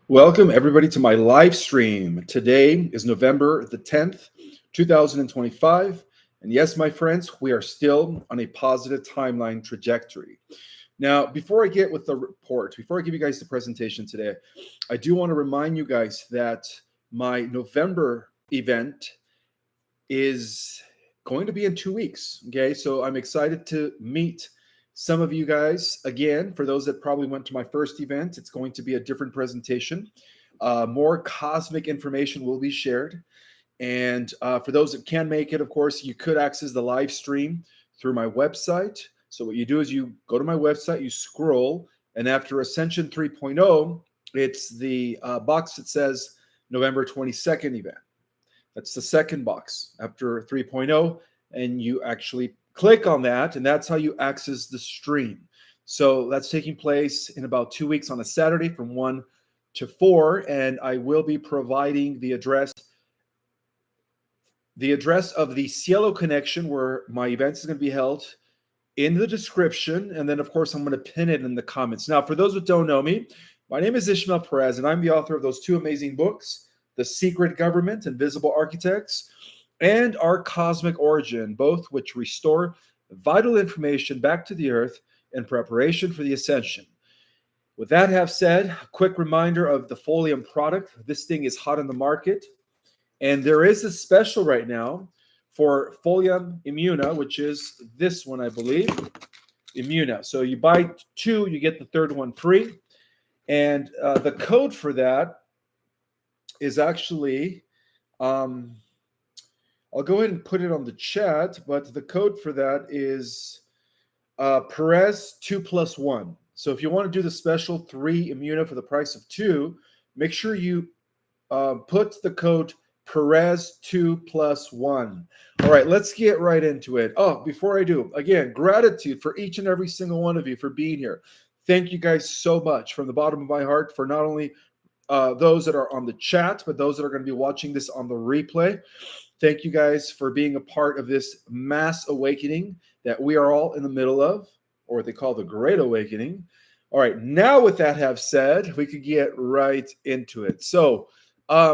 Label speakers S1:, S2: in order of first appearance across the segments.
S1: Welcome, everybody, to my live stream. Today is November the 10th, 2025. And yes, my friends, we are still on a positive timeline trajectory. Now, before I get with the report, before I give you guys the presentation today, I do want to remind you guys that my November event is going to be in 2 weeks. Okay, so I'm excited to meet some of you guys again. For those that probably went to my first event, it's going to be a different presentation. More cosmic information will be shared. And for those that can make it, of course, you could access the live stream through my website. So what you do is you go to my website, you scroll, and after Ascension 3.0, it's the box that says November 22nd event. That's the second box after 3.0, and you actually click on that, and that's how you access the stream. So that's taking place in about 2 weeks on a Saturday from 1 to 4, and I will be providing the address of the Cielo Connection where my event is going to be held in the description, and then of course I'm going to pin it in the comments. Now, for those who don't know me, my name is Ishmael Perez, and I'm the author of those two amazing books, The Secret Government, Invisible Architects, and Our Cosmic Origin, both which restore vital information back to the Earth in preparation for the Ascension. With that have said, a quick reminder of the Folium product. This thing is hot in the market, and there is a special right now for Folium Immuna, which is this one, I believe, Immuna. So you buy two, you get the third one free. And the code for that is actually, I'll go ahead and put it on the chat, but the code for that is Perez 2+1. So if you want to do the special 3 Immuna for the price of 2, make sure you put the code Perez 2+1. All right, let's get right into it. Oh, before I do, again, gratitude for each and every single one of you for being here. Thank you guys so much from the bottom of my heart for not only those that are on the chat, but those that are going to be watching this on the replay. Thank you guys for being a part of this mass awakening that we are all in the middle of, or what they call the Great Awakening. All right, now with that have said, we could get right into it. So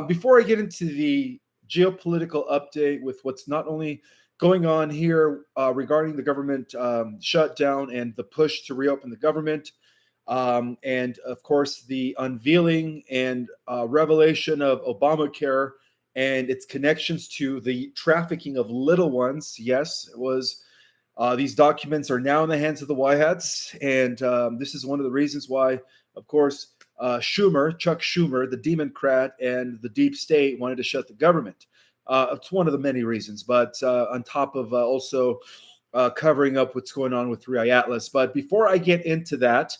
S1: before I get into the geopolitical update with what's not only going on here regarding the government shutdown and the push to reopen the government, and of course the unveiling and revelation of Obamacare and its connections to the trafficking of little ones. Yes, it was. These documents are now in the hands of the White Hats, and this is one of the reasons why, of course, Chuck Schumer, the Democrat, and the deep state wanted to shut the government. It's one of the many reasons, but on top of also covering up what's going on with 3i Atlas. But before I get into that,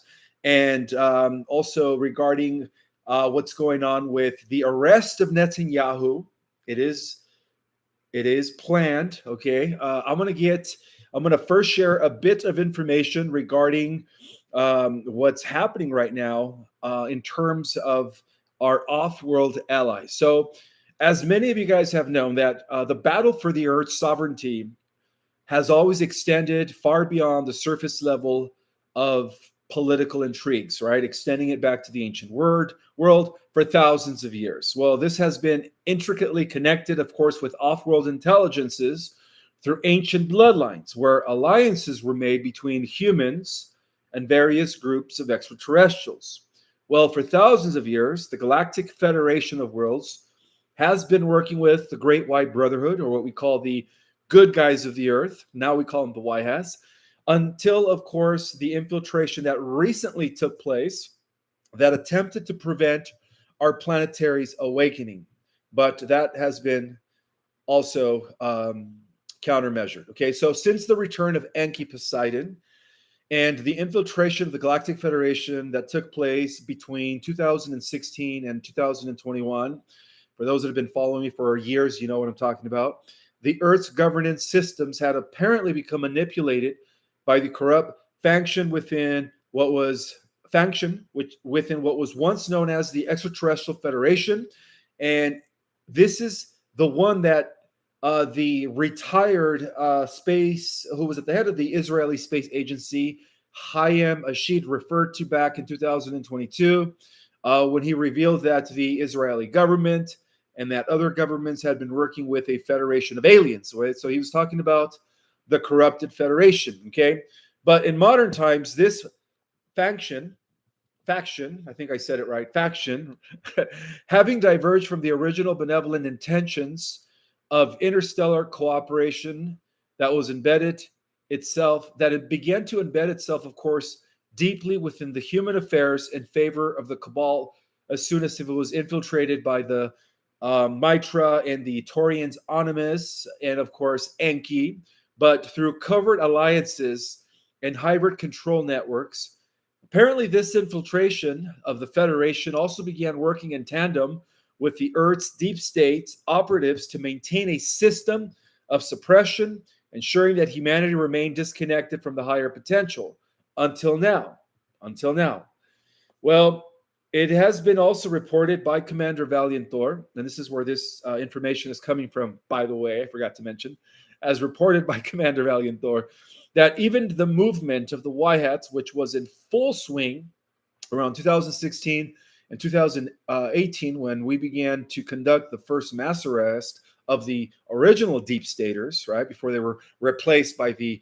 S1: and also regarding what's going on with the arrest of Netanyahu, it is planned. Okay, I'm gonna first share a bit of information regarding what's happening right now in terms of our off-world allies. So, as many of you guys have known, that the battle for the Earth's sovereignty has always extended far beyond the surface level of political intrigues, right? Extending it back to the ancient world for thousands of years. Well, this has been intricately connected, of course, with off-world intelligences through ancient bloodlines, where alliances were made between humans and various groups of extraterrestrials. Well, for thousands of years, the Galactic Federation of Worlds has been working with the Great White Brotherhood, or what we call the good guys of the Earth. Now we call them the White Hats, until, of course, the infiltration that recently took place that attempted to prevent our planetary's awakening. But that has been also countermeasured. Okay, so since the return of Enki Poseidon and the infiltration of the Galactic Federation that took place between 2016 and 2021, for those that have been following me for years, you know what I'm talking about. The Earth's governance systems had apparently become manipulated by the corrupt faction within what was once known as the Extraterrestrial Federation, and this is the one that the retired who was at the head of the Israeli Space Agency, Hayam Ashid, referred to back in 2022. when he revealed that the Israeli government and that other governments had been working with a federation of aliens. Right? So he was talking about the corrupted federation. Okay, but in modern times, this faction, I think I said it right, faction, having diverged from the original benevolent intentions of interstellar cooperation that was embedded itself, that it began to embed itself, of course, deeply within the human affairs in favor of the cabal as soon as it was infiltrated by the Mitra and the Taurians Animus and, of course, Enki, but through covert alliances and hybrid control networks. Apparently, this infiltration of the Federation also began working in tandem with the Earth's deep state operatives to maintain a system of suppression, ensuring that humanity remained disconnected from the higher potential until now. Until now. Well, it has been also reported by Commander Valiant Thor, and this is where this information is coming from, by the way, I forgot to mention, as reported by Commander Valiant Thor, that even the movement of the Y-Hats, which was in full swing around 2016 and 2018, when we began to conduct the first mass arrest of the original deep staters, right, before they were replaced by the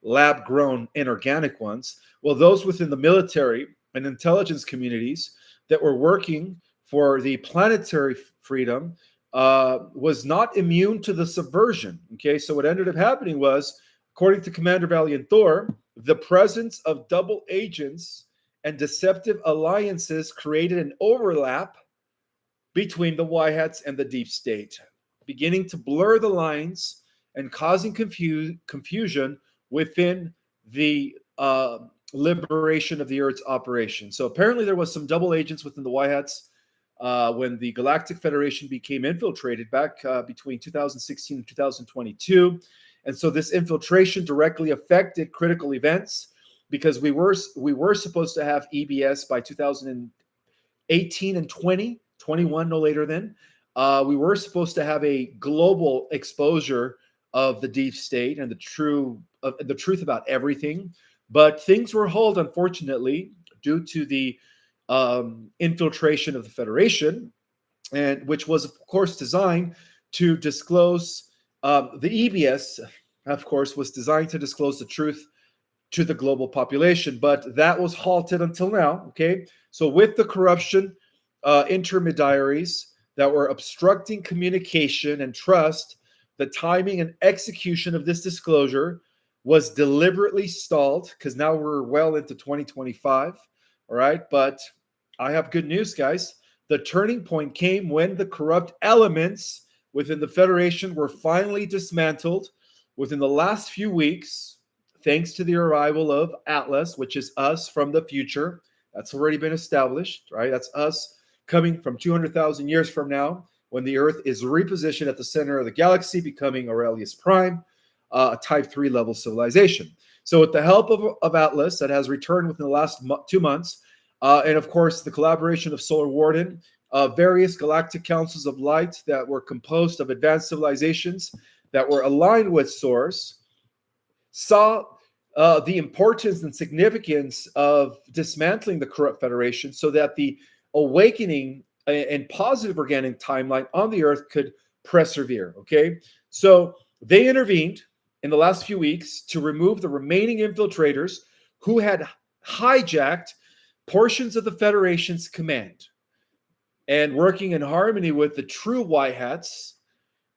S1: lab-grown inorganic ones. Well, those within the military and intelligence communities that were working for the planetary freedom was not immune to the subversion. Okay, so what ended up happening was, according to Commander Valiant Thor, the presence of double agents and deceptive alliances created an overlap between the Y-Hats and the deep state, beginning to blur the lines and causing confusion within the liberation of the Earth's operation. So apparently there was some double agents within the Y-Hats when the Galactic Federation became infiltrated back between 2016 and 2022. And so this infiltration directly affected critical events because we were supposed to have EBS by 2018 and 21 no later than. We were supposed to have a global exposure of the deep state and the truth about everything. But things were held, unfortunately, due to the infiltration of the Federation, and which was, of course, designed to disclose the EBS, of course, was designed to disclose the truth to the global population. But that was halted until now. Okay, so with the corruption, intermediaries that were obstructing communication and trust, the timing and execution of this disclosure was deliberately stalled because now we're well into 2025. All right. But I have good news, guys. The turning point came when the corrupt elements within the Federation were finally dismantled within the last few weeks, thanks to the arrival of Atlas, which is us from the future. That's already been established, right? That's us coming from 200,000 years from now, when the Earth is repositioned at the center of the galaxy, becoming Aurelius Prime, a Type 3 level civilization. So with the help of Atlas that has returned within the last 2 months, and of course the collaboration of Solar Warden, various galactic councils of light that were composed of advanced civilizations that were aligned with Source, saw the importance and significance of dismantling the corrupt Federation so that the awakening and positive organic timeline on the Earth could persevere. Okay, so they intervened in the last few weeks to remove the remaining infiltrators who had hijacked portions of the Federation's command. And working in harmony with the true Y-Hats,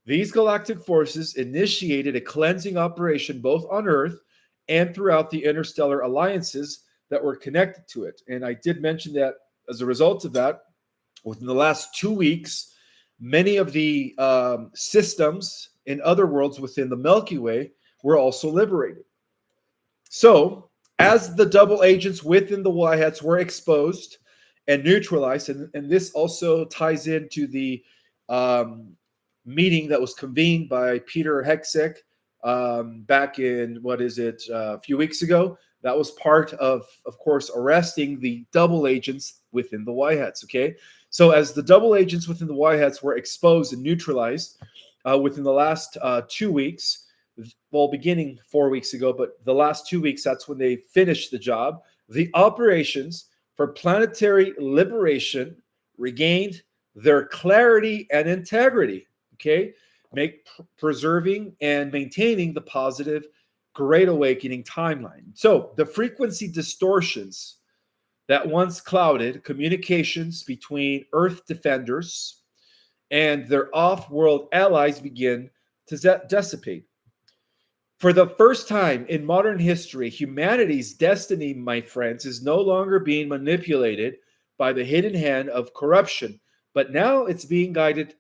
S1: these galactic forces initiated a cleansing operation both on Earth and throughout the interstellar alliances that were connected to it. And I did mention that as a result of that, within the last 2 weeks, many of the systems in other worlds within the Milky Way were also liberated. So, as the double agents within the Y-Hats were exposed and neutralized, and this also ties into the meeting that was convened by Peter Hexek back in, a few weeks ago. That was part of course, arresting the double agents within the Y-Hats, okay? So as the double agents within the Y-Hats were exposed and neutralized within the last 2 weeks, well, beginning 4 weeks ago, but the last 2 weeks, that's when they finished the job. The operations for planetary liberation regained their clarity and integrity. Okay, preserving and maintaining the positive Great Awakening timeline. So the frequency distortions that once clouded communications between Earth defenders and their off-world allies begin to dissipate. For the first time in modern history, humanity's destiny, my friends, is no longer being manipulated by the hidden hand of corruption, but now it's being guided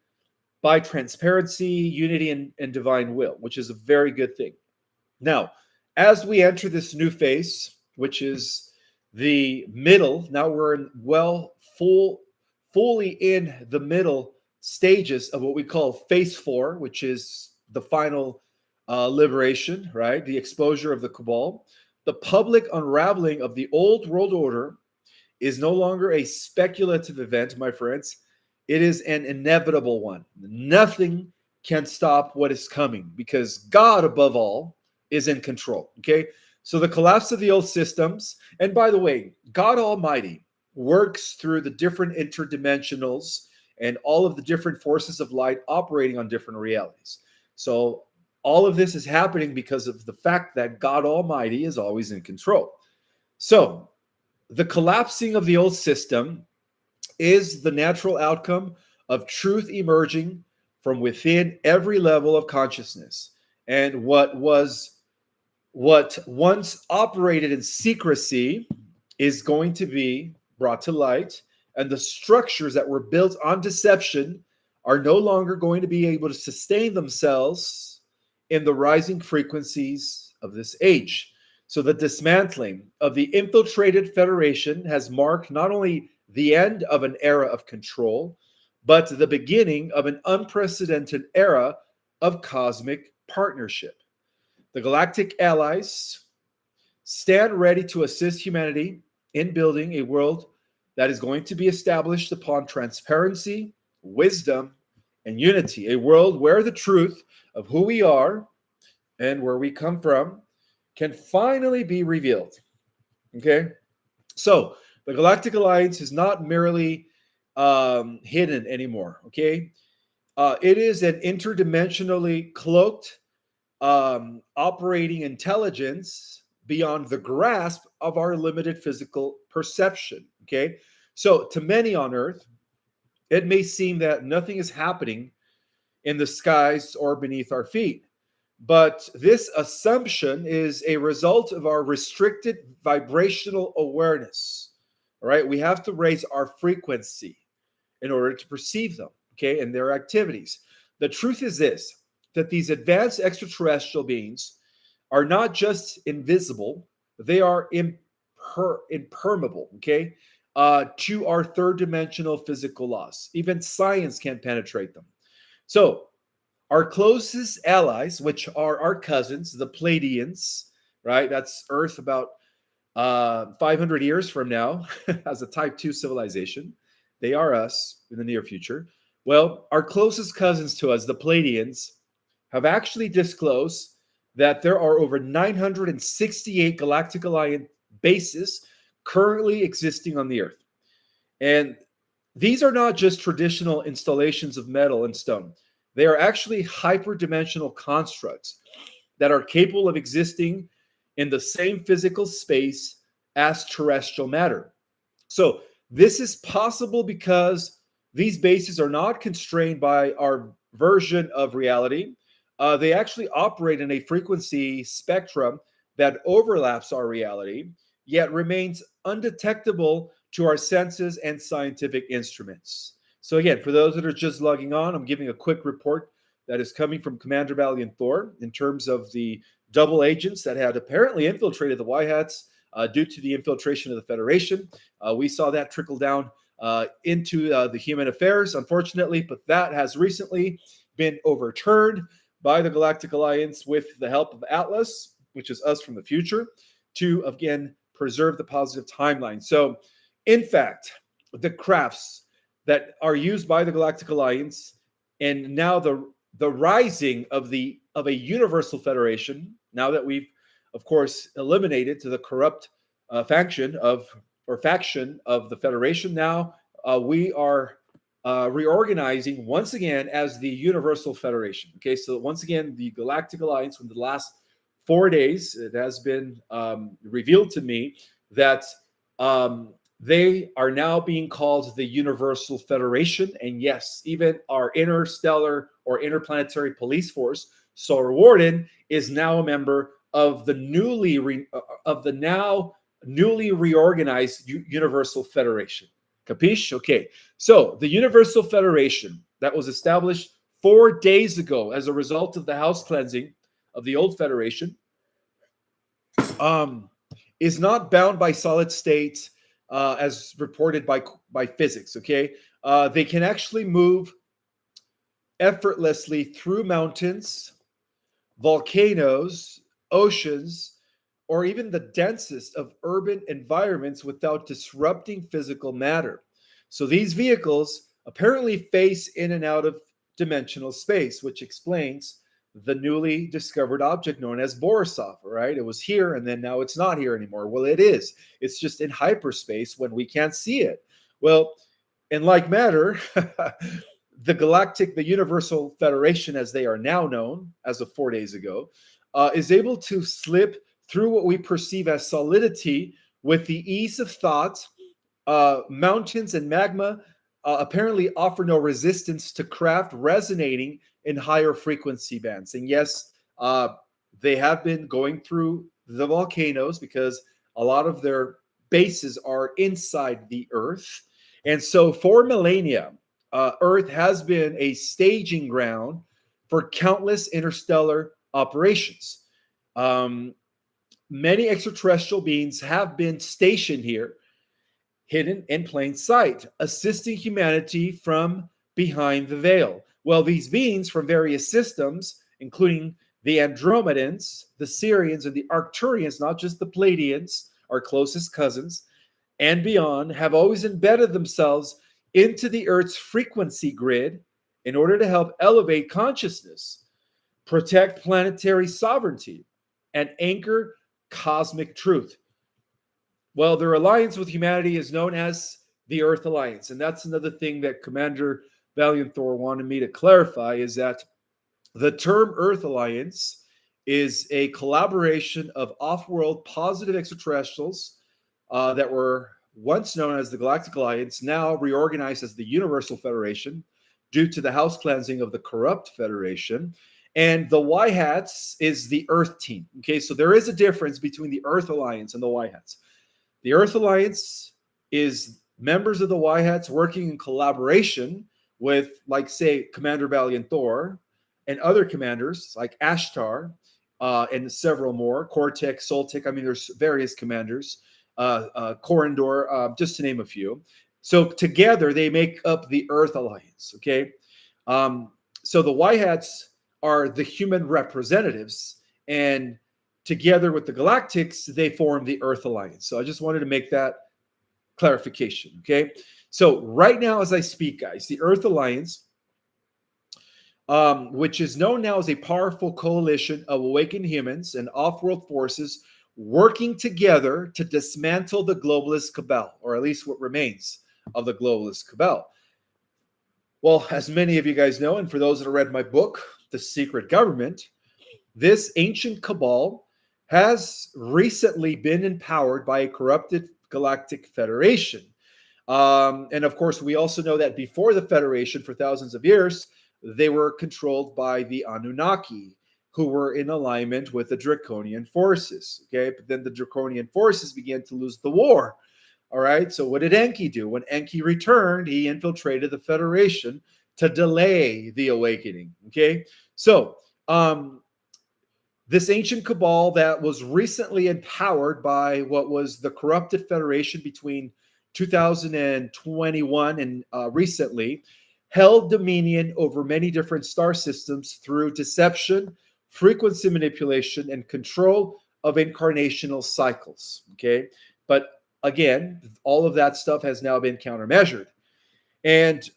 S1: by transparency, unity, and divine will, which is a very good thing. Now, as we enter this new phase, which is the middle, now we're in fully in the middle stages of what we call phase 4, which is the final liberation, right? The exposure of the cabal. The public unraveling of the old world order is no longer a speculative event, my friends. It is an inevitable one. Nothing can stop what is coming because God, above all, is in control. Okay. So the collapse of the old systems, and by the way, God Almighty works through the different interdimensionals and all of the different forces of light operating on different realities. So all of this is happening because of the fact that God Almighty is always in control. So the collapsing of the old system is the natural outcome of truth emerging from within every level of consciousness. And what once operated in secrecy is going to be brought to light, and the structures that were built on deception are no longer going to be able to sustain themselves in the rising frequencies of this age. So the dismantling of the infiltrated federation has marked not only the end of an era of control, but the beginning of an unprecedented era of cosmic partnership. The Galactic Allies stand ready to assist humanity in building a world that is going to be established upon transparency, wisdom, and unity. A world where the truth of who we are and where we come from can finally be revealed. Okay? So, the Galactic Alliance is not merely hidden anymore. Okay? It is an interdimensionally cloaked operating intelligence beyond the grasp of our limited physical perception. Okay, so to many on Earth, it may seem that nothing is happening in the skies or beneath our feet, but this assumption is a result of our restricted vibrational awareness. All right, we have to raise our frequency in order to perceive them. Okay, and their activities. The truth is this: that these advanced extraterrestrial beings are not just invisible, they are impermeable, okay, to our third dimensional physical laws. Even science can't penetrate them. So our closest allies, which are our cousins, the Pleiadians, right? That's Earth about 500 years from now as a type 2 civilization. They are us in the near future. Well, our closest cousins to us, the Pleiadians, have actually disclosed that there are over 968 Galactic Alliance bases currently existing on the Earth. And these are not just traditional installations of metal and stone. They are actually hyperdimensional constructs that are capable of existing in the same physical space as terrestrial matter. So this is possible because these bases are not constrained by our version of reality. They actually operate in a frequency spectrum that overlaps our reality, yet remains undetectable to our senses and scientific instruments. So again, for those that are just logging on, I'm giving a quick report that is coming from Commander Valiant Thor in terms of the double agents that had apparently infiltrated the White Hats due to the infiltration of the Federation. We saw that trickle down into the human affairs, unfortunately, but that has recently been overturned by the Galactic Alliance with the help of Atlas, which is us from the future, to again preserve the positive timeline. So, in fact, the crafts that are used by the Galactic Alliance and now the rising of a universal federation, now that we've of course eliminated to the corrupt faction of or faction of the Federation. Now we are reorganizing once again as the Universal Federation. Okay, so once again, the Galactic Alliance, from the last 4 days, it has been revealed to me that they are now being called the Universal Federation. And yes, even our interstellar or interplanetary police force, Solar Warden, is now a member of the now newly reorganized Universal Federation. Capiche? Okay. So the Universal Federation that was established 4 days ago as a result of the house cleansing of the old Federation is not bound by solid state as reported by physics. Okay. They can actually move effortlessly through mountains, volcanoes, oceans, or even the densest of urban environments without disrupting physical matter. So these vehicles apparently face in and out of dimensional space, which explains the newly discovered object known as Borisov, right? It was here and then now it's not here anymore. Well, it is. It's just in hyperspace when we can't see it. Well, in like matter, the Universal Federation, as they are now known as of 4 days ago, is able to slip through what we perceive as solidity with the ease of thought. Mountains and magma apparently offer no resistance to craft resonating in higher frequency bands. And yes, they have been going through the volcanoes because a lot of their bases are inside the Earth. And so for millennia, Earth has been a staging ground for countless interstellar operations. Many extraterrestrial beings have been stationed here, hidden in plain sight, assisting humanity from behind the veil. Well, these beings from various systems, including the Andromedans, the Sirians, and the Arcturians, not just the Pleiadians, our closest cousins, and beyond, have always embedded themselves into the Earth's frequency grid in order to help elevate consciousness, protect planetary sovereignty, and anchor cosmic truth. Well, their alliance with humanity is known as the Earth Alliance. And that's another thing that Commander Valiant Thor wanted me to clarify, is that the term Earth Alliance is a collaboration of off-world positive extraterrestrials that were once known as the Galactic Alliance, now reorganized as the Universal Federation due to the house cleansing of the corrupt Federation. And the Y Hats is the Earth team. Okay, so there is a difference between the Earth Alliance and the Y Hats. The Earth Alliance is members of the Y Hats working in collaboration with, like, say, Commander Valiant Thor and other commanders like Ashtar and several more, Cortex, Soltic. I mean, there's various commanders, Corindor, just to name a few. So together they make up the Earth Alliance. Okay, so the Y Hats are the human representatives, and together with the Galactics, they form the Earth Alliance. So I just wanted to make that clarification, okay? So right now as I speak, guys, the Earth Alliance, which is known now as a powerful coalition of awakened humans and off-world forces working together to dismantle the globalist cabal, or at least what remains of the globalist cabal. Well, as many of you guys know, and for those that have read my book, The Secret Government, this ancient cabal has recently been empowered by a corrupted Galactic Federation. And of course, we also know that before the Federation, for thousands of years, they were controlled by the Anunnaki, who were in alignment with the Draconian forces. Okay, but then the Draconian forces began to lose the war. All right, so what did Enki do? When Enki returned, he infiltrated the Federation to delay the awakening. Okay, so this ancient cabal that was recently empowered by what was the corrupted Federation between 2021 and recently held dominion over many different star systems through deception, frequency manipulation, and control of incarnational cycles. Okay, but again, all of that stuff has now been countermeasured. And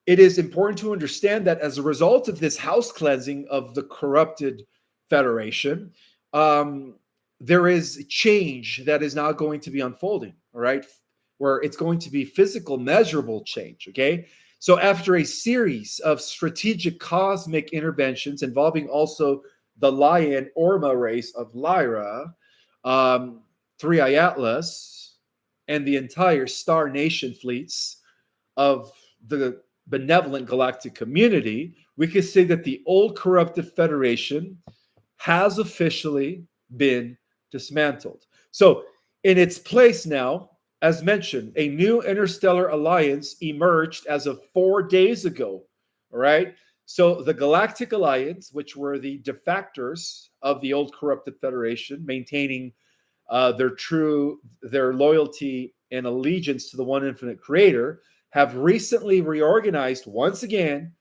S1: it is important to understand that as a result of this house cleansing of the corrupted Federation, there is change that is now going to be unfolding, all right, where it's going to be physical, measurable change, okay? So after a series of strategic cosmic interventions involving also the Lion Orma race of Lyra, Three Eye Atlas, and the entire Star Nation fleets of the benevolent galactic community, we could say that the old corrupted Federation has officially been dismantled. So, in its place now, as mentioned, a new interstellar alliance emerged as of 4 days ago. All right. So, the Galactic Alliance, which were the defectors of the old corrupted Federation, maintaining their loyalty and allegiance to the one infinite creator, have recently reorganized once again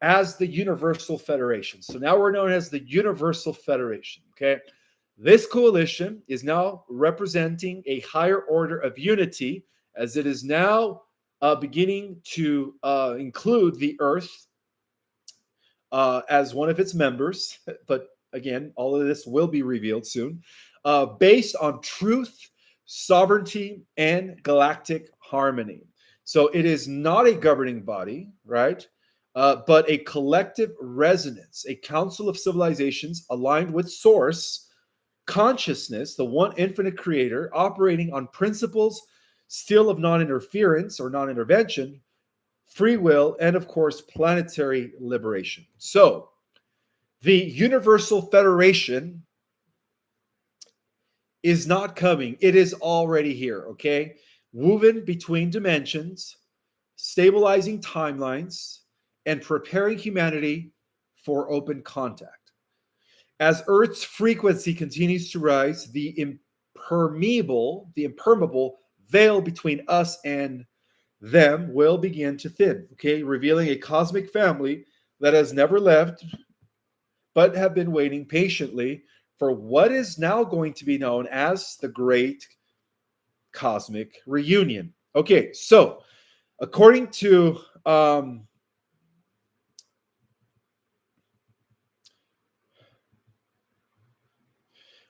S1: as the Universal Federation. So now we're known as the Universal Federation. Okay. This coalition is now representing a higher order of unity, as it is now beginning to include the Earth as one of its members. But again, all of this will be revealed soon, based on truth, sovereignty, and galactic harmony. So it is not a governing body, right? But a collective resonance, a council of civilizations aligned with source consciousness, the one infinite creator, operating on principles still of non-interference or non-intervention, free will, and of course, planetary liberation. So the Universal Federation is not coming. It is already here, okay? Woven between dimensions, stabilizing timelines, and preparing humanity for open contact. As Earth's frequency continues to rise, the impermeable veil between us and them will begin to thin, okay? Revealing a cosmic family that has never left, but have been waiting patiently for what is now going to be known as the Great Cosmic Reunion. Okay, so according to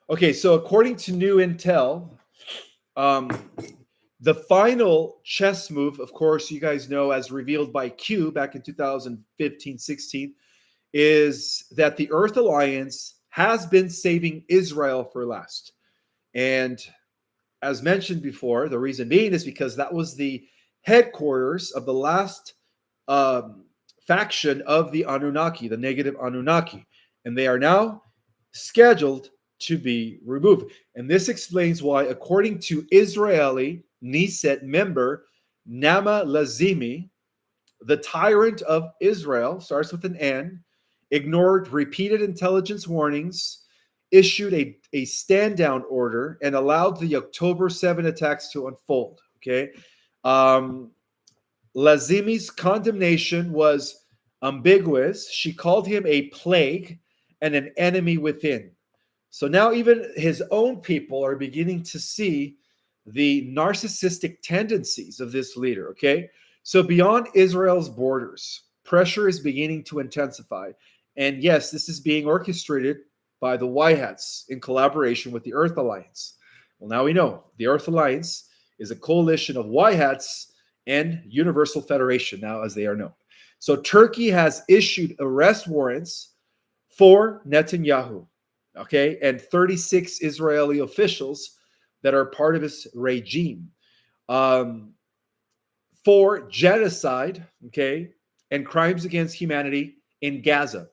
S1: according to new intel, the final chess move, of course, you guys know, as revealed by Q back in 2015-16, is that the Earth Alliance has been saving Israel for last. And as mentioned before, the reason being is because that was the headquarters of the last faction of the Anunnaki, the negative Anunnaki. And they are now scheduled to be removed. And this explains why, according to Israeli Knesset member Nama Lazimi, the tyrant of Israel, starts with an N, ignored repeated intelligence warnings, issued a stand-down order, and allowed the October 7 attacks to unfold. Okay. Lazimi's condemnation was ambiguous. She called him a plague and an enemy within. So now even his own people are beginning to see the narcissistic tendencies of this leader, okay? So beyond Israel's borders, pressure is beginning to intensify. And yes, this is being orchestrated by the White Hats in collaboration with the Earth Alliance. Well, now we know the Earth Alliance is a coalition of White Hats and Universal Federation, now as they are known. So Turkey has issued arrest warrants for Netanyahu, okay, and 36 Israeli officials that are part of his regime for genocide, okay, and crimes against humanity in Gaza.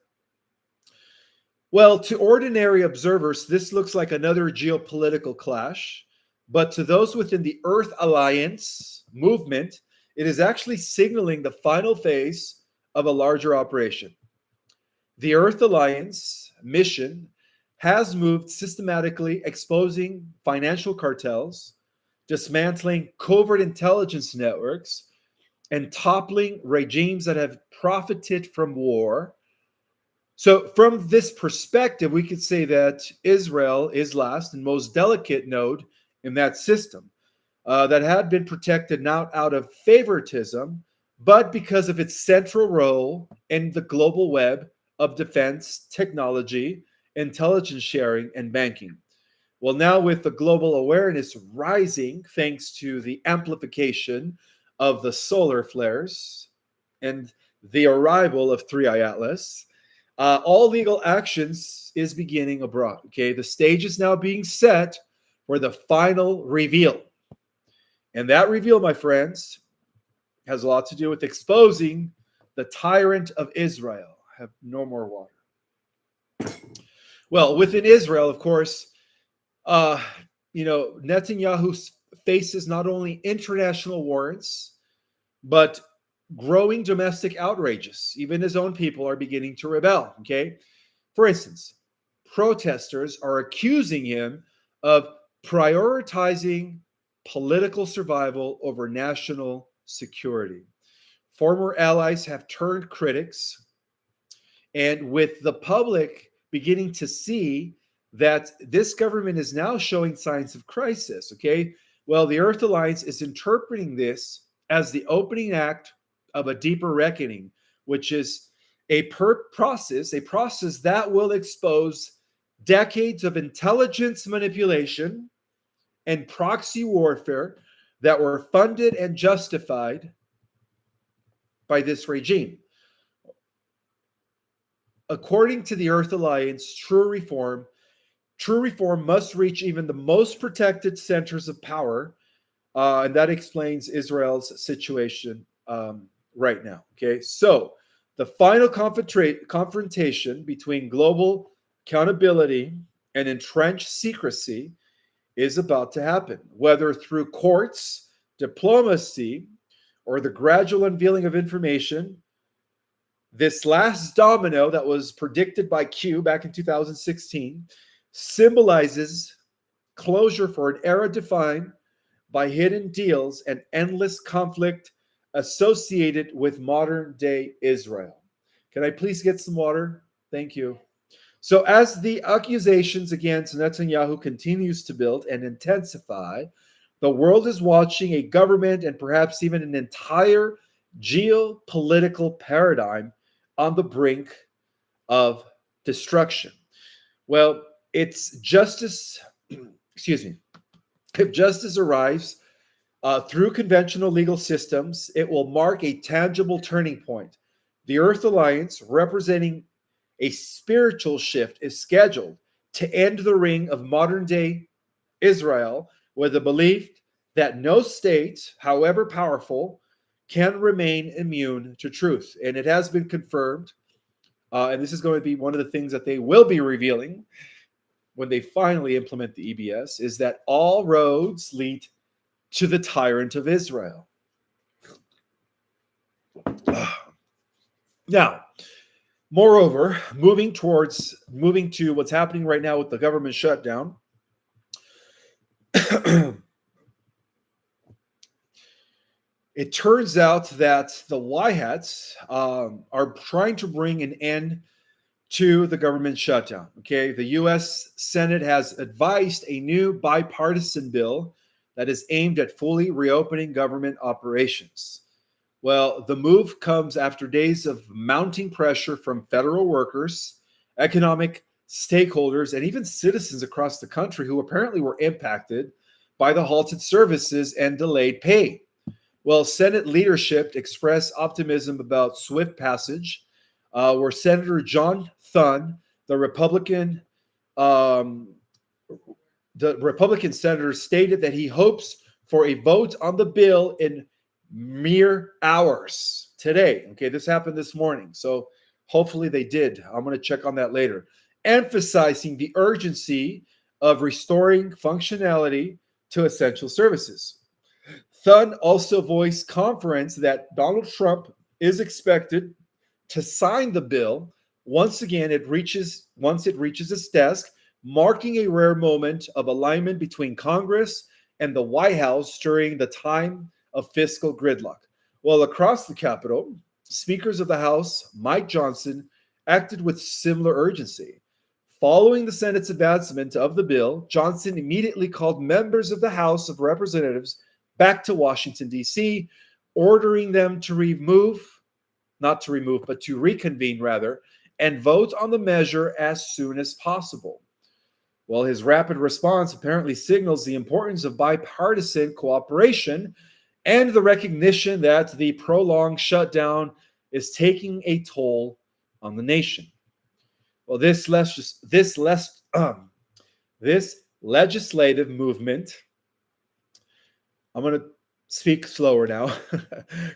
S1: Well, to ordinary observers, this looks like another geopolitical clash, but to those within the Earth Alliance movement, it is actually signaling the final phase of a larger operation. The Earth Alliance mission has moved systematically, exposing financial cartels, dismantling covert intelligence networks, and toppling regimes that have profited from war. So from this perspective, we could say that Israel is last and most delicate node in that system that had been protected not out of favoritism, but because of its central role in the global web of defense, technology, intelligence sharing, and banking. Well, now with the global awareness rising, thanks to the amplification of the solar flares and the arrival of 3i Atlas, all legal actions is beginning abroad. Okay, the stage is now being set for the final reveal. And that reveal, my friends, has a lot to do with exposing the tyrant of Israel. I have no more water. Well, within Israel, of course, Netanyahu faces not only international warrants, but growing domestic outrages. Even his own people are beginning to rebel. Okay. For instance, protesters are accusing him of prioritizing political survival over national security. Former allies have turned critics, and with the public beginning to see that this government is now showing signs of crisis, okay? Well, the Earth Alliance is interpreting this as the opening act of a deeper reckoning, which is a process that will expose decades of intelligence manipulation and proxy warfare that were funded and justified by this regime. According to the Earth Alliance, true reform must reach even the most protected centers of power, and that explains Israel's situation right now. Okay, so the final confrontation between global accountability and entrenched secrecy is about to happen, whether through courts, diplomacy, or the gradual unveiling of information. This last domino that was predicted by Q back in 2016 symbolizes closure for an era defined by hidden deals and endless conflict associated with modern day Israel. Can I please get some water? Thank you. So as the accusations against Netanyahu continues to build and intensify, the world is watching a government and perhaps even an entire geopolitical paradigm on the brink of destruction. Well, it's justice, excuse me, if justice arrives through conventional legal systems, it will mark a tangible turning point. The Earth Alliance, representing a spiritual shift, is scheduled to end the reign of modern day Israel with the belief that no state, however powerful, can remain immune to truth. And it has been confirmed, and this is going to be one of the things that they will be revealing when they finally implement the EBS, is that all roads lead to the tyrant of Israel. Now, moreover, moving to what's happening right now with the government shutdown, it turns out that the White Hats are trying to bring an end to the government shutdown. Okay, the U.S. Senate has advised a new bipartisan bill that is aimed at fully reopening government operations. Well, the move comes after days of mounting pressure from federal workers, economic stakeholders, and even citizens across the country who apparently were impacted by the halted services and delayed pay. Well, Senate leadership expressed optimism about swift passage, where Senator John Thune, the Republican senator, stated that he hopes for a vote on the bill in mere hours today. Okay, this happened this morning, so hopefully they did. I'm going to check on that later. Emphasizing the urgency of restoring functionality to essential services. Thune also voiced confidence that Donald Trump is expected to sign the bill once it reaches its desk, marking a rare moment of alignment between Congress and the White House during the time of fiscal gridlock. Well, across the Capitol, speakers of the House, Mike Johnson, acted with similar urgency. Following the Senate's advancement of the bill, Johnson immediately called members of the House of Representatives back to Washington, D.C., ordering them to reconvene, and vote on the measure as soon as possible. Well, his rapid response apparently signals the importance of bipartisan cooperation and the recognition that the prolonged shutdown is taking a toll on the nation. Well, this legislative movement, I'm going to speak slower now,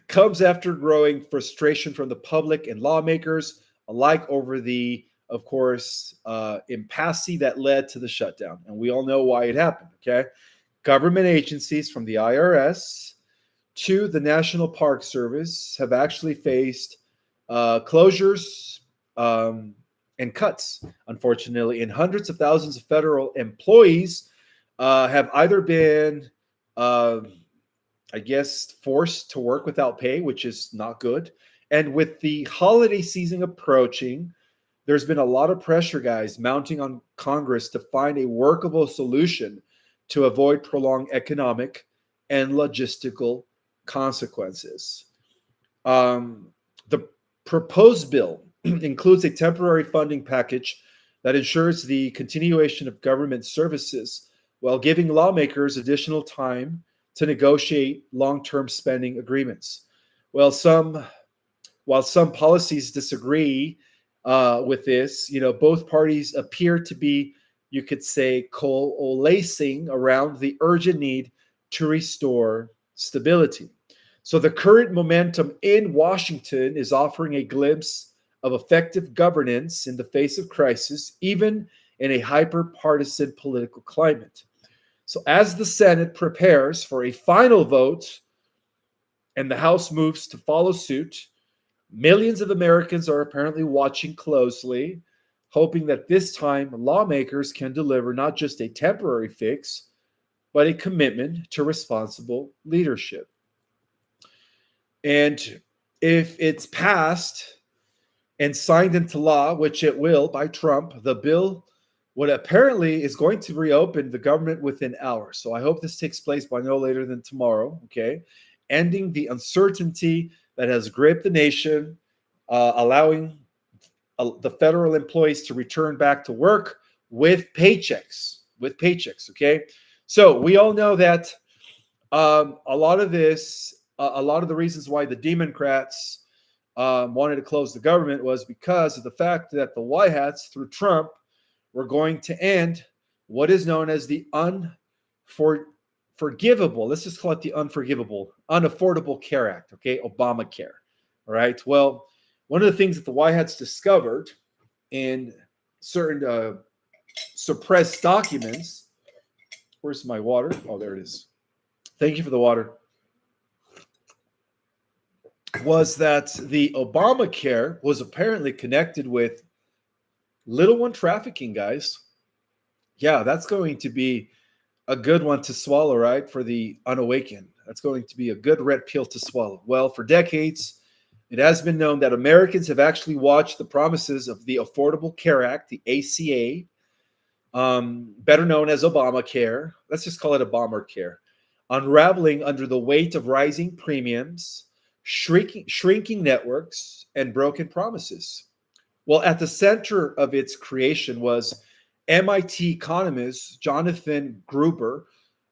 S1: comes after growing frustration from the public and lawmakers alike over the, of course, impasse that led to the shutdown. And we all know why it happened, okay? Government agencies from the IRS to the National Park Service have actually faced closures and cuts, unfortunately, and hundreds of thousands of federal employees have either been I guess, forced to work without pay, which is not good. And with the holiday season approaching, there's been a lot of pressure, guys, mounting on Congress to find a workable solution to avoid prolonged economic and logistical consequences. The proposed bill includes a temporary funding package that ensures the continuation of government services while giving lawmakers additional time to negotiate long-term spending agreements. While some policies disagree with this, both parties appear to be, you could say, coalescing around the urgent need to restore stability. So the current momentum in Washington is offering a glimpse of effective governance in the face of crisis, even in a hyper-partisan political climate. So as the Senate prepares for a final vote and the House moves to follow suit, millions of Americans are apparently watching closely, hoping that this time lawmakers can deliver not just a temporary fix, but a commitment to responsible leadership. And if it's passed and signed into law, which it will by Trump, the bill what apparently is going to reopen the government within hours. So I hope this takes place by no later than tomorrow, okay? Ending the uncertainty that has gripped the nation, allowing the federal employees to return back to work with paychecks, okay? So we all know that a lot of the reasons why the Democrats wanted to close the government was because of the fact that the White Hats, through Trump, we're going to end what is known as the unforgivable. Let's just call it the unaffordable care act, okay? Obamacare, all right? Well, one of the things that the White Hats discovered in certain suppressed documents, where's my water? Oh, there it is. Thank you for the water. Was that the Obamacare was apparently connected with little one trafficking, guys. Yeah, that's going to be a good one to swallow, right? For the unawakened. That's going to be a good red pill to swallow. Well, for decades, it has been known that Americans have actually watched the promises of the Affordable Care Act, the ACA, better known as Obamacare. Let's just call it Obamacare, unraveling under the weight of rising premiums, shrinking networks, and broken promises. Well, at the center of its creation was MIT economist Jonathan Gruber,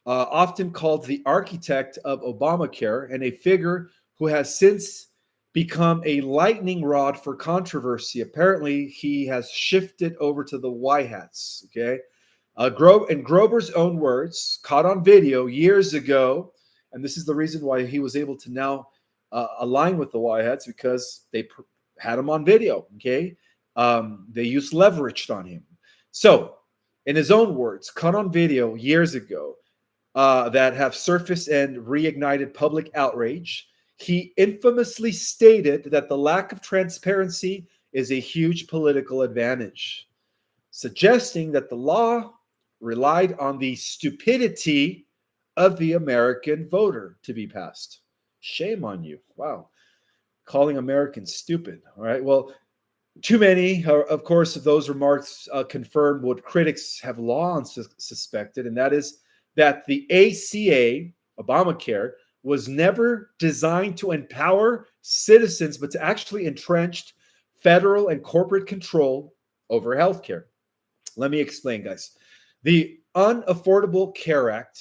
S1: often called the architect of Obamacare, and a figure who has since become a lightning rod for controversy. Apparently, he has shifted over to the White Hats, okay? In Gruber's own words, caught on video years ago, and this is the reason why he was able to now align with the White Hats, because they had him on video, okay? They used leverage on him. So, in his own words, caught on video years ago that have surfaced and reignited public outrage, he infamously stated that the lack of transparency is a huge political advantage, suggesting that the law relied on the stupidity of the American voter to be passed. Shame on you. Wow. Calling Americans stupid. All right. Well, too many, of course, of those remarks confirmed what critics have long suspected, and that is that the ACA, Obamacare, was never designed to empower citizens, but to actually entrench federal and corporate control over healthcare. Let me explain, guys. The Unaffordable Care Act,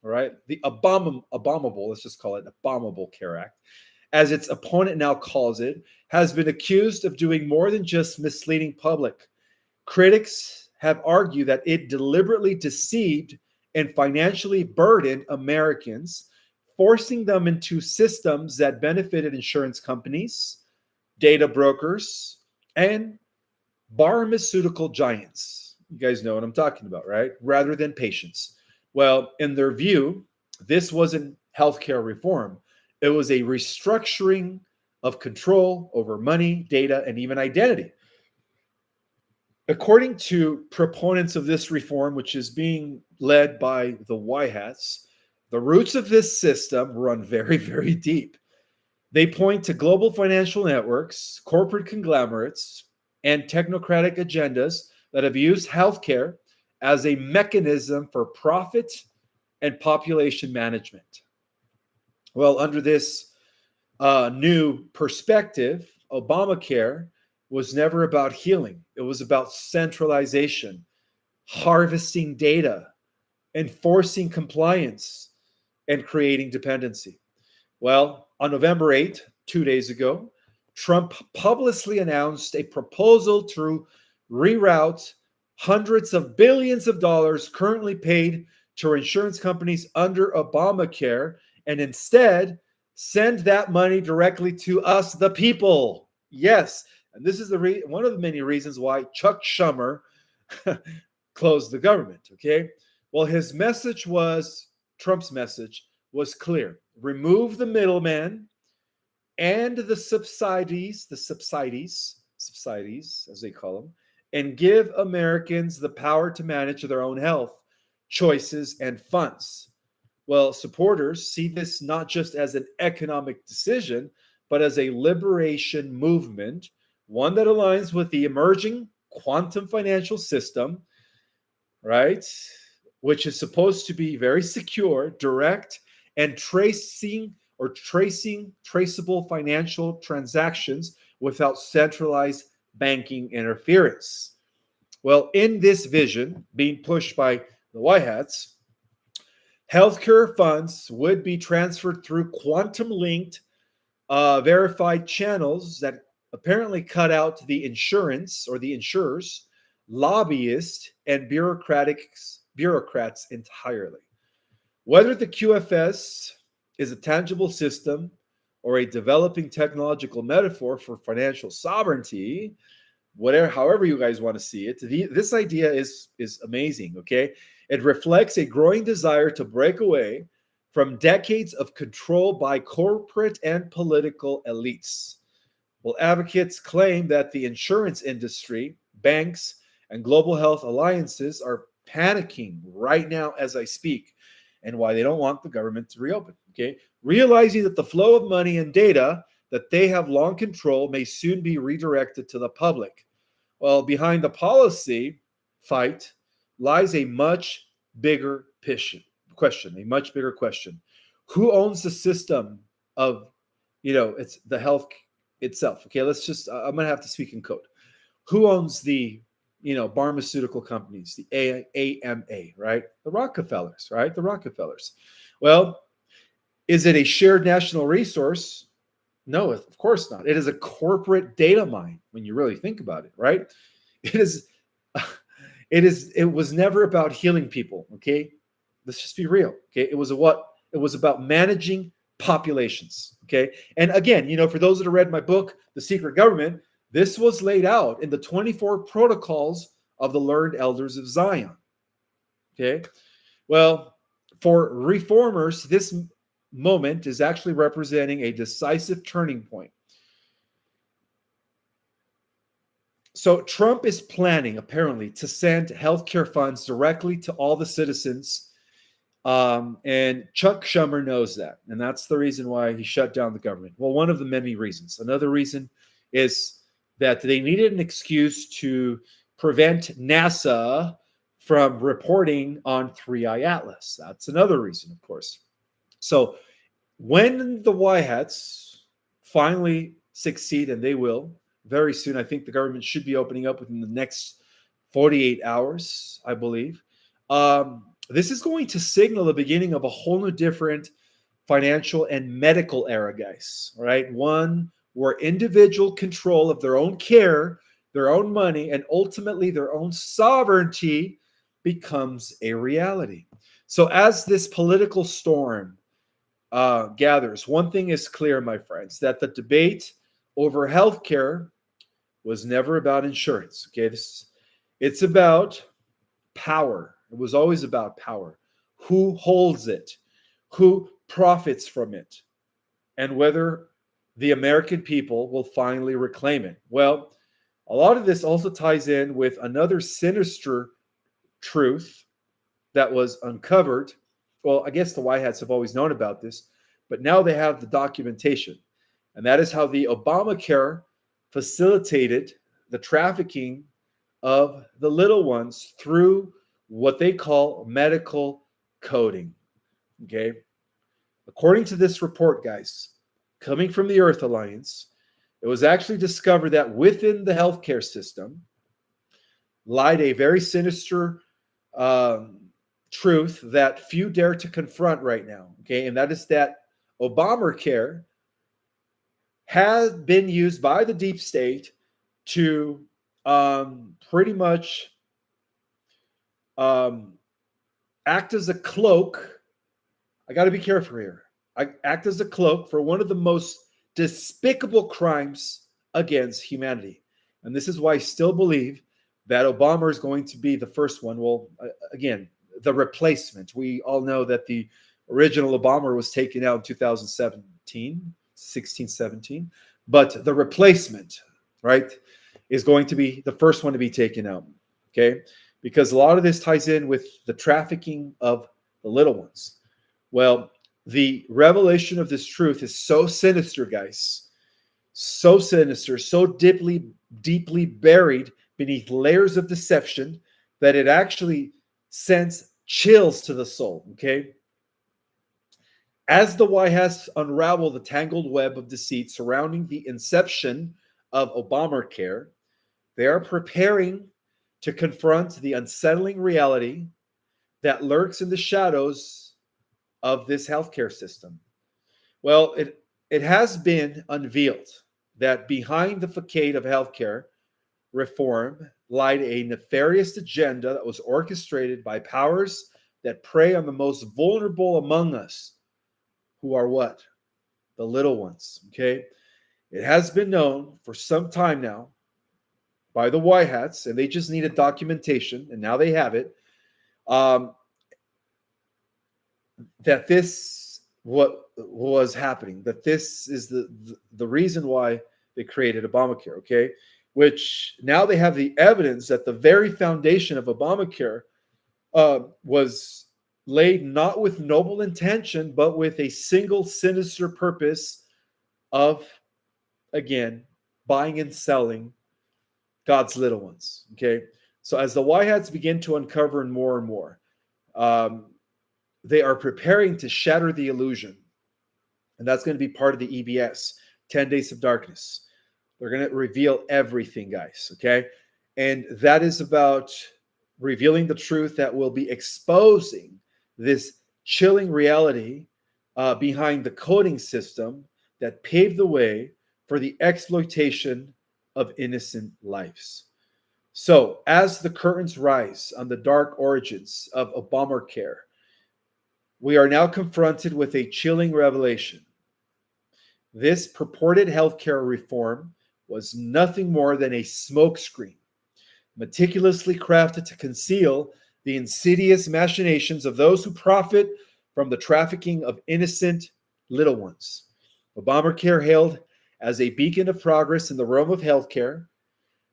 S1: all right, the abominable, let's just call it abominable Care Act, as its opponent now calls it, has been accused of doing more than just misleading public. Critics have argued that it deliberately deceived and financially burdened Americans, forcing them into systems that benefited insurance companies, data brokers, and pharmaceutical giants. You guys know what I'm talking about, right? Rather than patients. Well, in their view, this wasn't healthcare reform. It was a restructuring of control over money, data, and even identity. According to proponents of this reform, which is being led by the White Hats, the roots of this system run very, very deep. They point to global financial networks, corporate conglomerates, and technocratic agendas that have used healthcare as a mechanism for profit and population management. Well, under this new perspective, Obamacare was never about healing. It was about centralization, harvesting data, enforcing compliance, and creating dependency. Well, on November 8th, 2 days ago, Trump publicly announced a proposal to reroute hundreds of billions of dollars currently paid to insurance companies under Obamacare and instead send that money directly to us, the people. Yes. And this is one of the many reasons why Chuck Schumer closed the government. Okay. Well, Trump's message was clear: remove the middleman and the subsidies as they call them, and give Americans the power to manage their own health, choices, and funds. Well, supporters see this not just as an economic decision, but as a liberation movement, one that aligns with the emerging quantum financial system, right? Which is supposed to be very secure, direct, and tracing traceable financial transactions without centralized banking interference. Well, in this vision being pushed by the White Hats, healthcare funds would be transferred through quantum linked, verified channels that apparently cut out the insurance or the insurers, lobbyists, and bureaucrats entirely. Whether the QFS is a tangible system or a developing technological metaphor for financial sovereignty, however you guys want to see it, this idea is amazing. Okay, it reflects a growing desire to break away from decades of control by corporate and political elites. Well, advocates claim that the insurance industry, banks, and global health alliances are panicking right now as I speak, and why they don't want the government to reopen. Okay, realizing that the flow of money and data that they have long controlled may soon be redirected to the public. Well, behind the policy fight lies a much bigger question, a much bigger question. Who owns the system of, it's the health itself? Okay, I'm going to have to speak in code. Who owns the, pharmaceutical companies, the AMA, right? The Rockefellers, right? The Rockefellers. Well, is it a shared national resource? No, of course not. It is a corporate data mine when you really think about it, right? It is it was never about healing people, okay? Let's just be real, okay? It was about managing populations, okay? And again, for those that have read my book, The Secret Government, this was laid out in the 24 protocols of the learned elders of Zion, okay? Well, for reformers, this moment is actually representing a decisive turning point. So Trump is planning, apparently, to send healthcare funds directly to all the citizens. And Chuck Schumer knows that. And that's the reason why he shut down the government. Well, one of the many reasons. Another reason is that they needed an excuse to prevent NASA from reporting on 3i Atlas. That's another reason, of course. So when the White Hats finally succeed, and they will very soon, I think the government should be opening up within the next 48 hours, I believe. This is going to signal the beginning of a whole new different financial and medical era, guys. All right. One where individual control of their own care, their own money, and ultimately their own sovereignty becomes a reality. So, as this political storm gathers, one thing is clear, my friends, that the debate over healthcare was never about insurance. Okay. It's about power. It was always about power. Who holds it? Who profits from it? And whether the American people will finally reclaim it. Well, a lot of this also ties in with another sinister truth that was uncovered. Well, I guess the White Hats have always known about this, but now they have the documentation. And that is how the Obamacare facilitated the trafficking of the little ones through what they call medical coding. Okay. According to this report, guys, coming from the Earth Alliance, it was actually discovered that within the healthcare system lied a very sinister truth that few dare to confront right now. Okay. And that is that Obamacare has been used by the deep state to pretty much act as a cloak. I got to be careful here. I act as a cloak for one of the most despicable crimes against humanity. And this is why I still believe that Obama is going to be the first one. Well, again, the replacement. We all know that the original Obama was taken out in 2017, 16, 17. But the replacement, right, is going to be the first one to be taken out. Okay? Because a lot of this ties in with the trafficking of the little ones. Well, the revelation of this truth is so sinister, guys. So sinister, so deeply buried beneath layers of deception that it actually sends chills to the soul, okay? As the White House unravel the tangled web of deceit surrounding the inception of Obamacare, they are preparing to confront the unsettling reality that lurks in the shadows of this healthcare system. Well, it has been unveiled that behind the facade of healthcare reform lied a nefarious agenda that was orchestrated by powers that prey on the most vulnerable among us, who are what? The little ones, okay? It has been known for some time now by the White Hats, and they just needed documentation, and now they have it, that this what was happening, that this is the reason why they created Obamacare, okay? Which now they have the evidence that the very foundation of Obamacare was laid not with noble intention, but with a single sinister purpose of, again, buying and selling God's little ones, okay? So as the White Hats begin to uncover more and more, they are preparing to shatter the illusion. And that's going to be part of the EBS, 10 Days of Darkness. They're going to reveal everything, guys, okay? And that is about revealing the truth that will be exposing this chilling reality behind the coding system that paved the way for the exploitation of innocent lives. So, as the curtains rise on the dark origins of Obamacare, we are now confronted with a chilling revelation. This purported healthcare reform was nothing more than a smokescreen, meticulously crafted to conceal the insidious machinations of those who profit from the trafficking of innocent little ones. Obamacare, hailed as a beacon of progress in the realm of healthcare,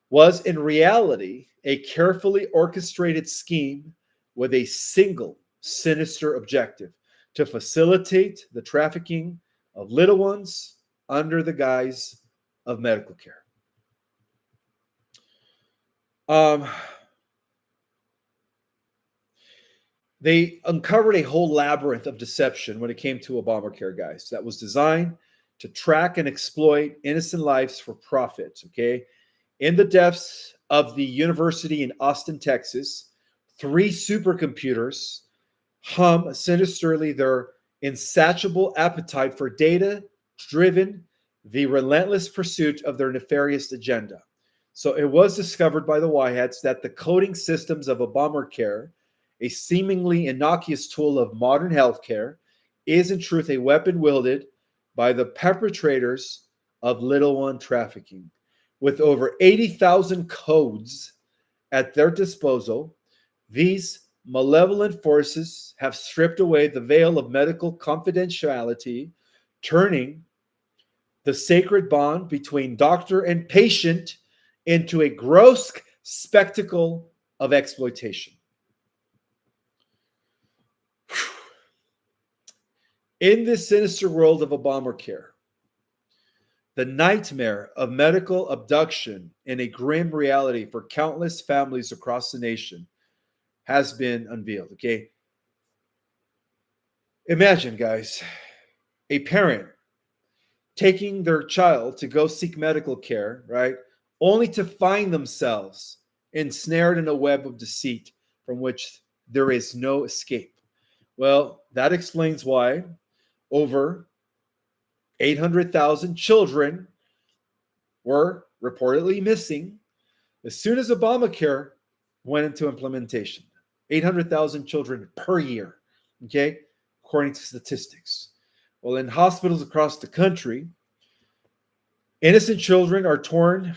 S1: was in reality a carefully orchestrated scheme with a single sinister objective: to facilitate the trafficking of little ones under the guise of medical care. They uncovered a whole labyrinth of deception when it came to Obamacare, guys, that was designed to track and exploit innocent lives for profit, okay? In the depths of the university in Austin, Texas, 3 supercomputers hum sinisterly their insatiable appetite for data-driven, the relentless pursuit of their nefarious agenda. So it was discovered by the Whiteheads that the coding systems of Obamacare, a seemingly innocuous tool of modern healthcare, is in truth a weapon wielded by the perpetrators of little one trafficking. With over 80,000 codes at their disposal, these malevolent forces have stripped away the veil of medical confidentiality, turning the sacred bond between doctor and patient into a gross spectacle of exploitation. In this sinister world of Obamacare, the nightmare of medical abduction in a grim reality for countless families across the nation has been unveiled. Okay. Imagine, guys, a parent taking their child to go seek medical care, right? Only to find themselves ensnared in a web of deceit from which there is no escape. Well, that explains why over 800,000 children were reportedly missing as soon as Obamacare went into implementation. 800,000 children per year, okay, according to statistics. Well, in hospitals across the country, innocent children are torn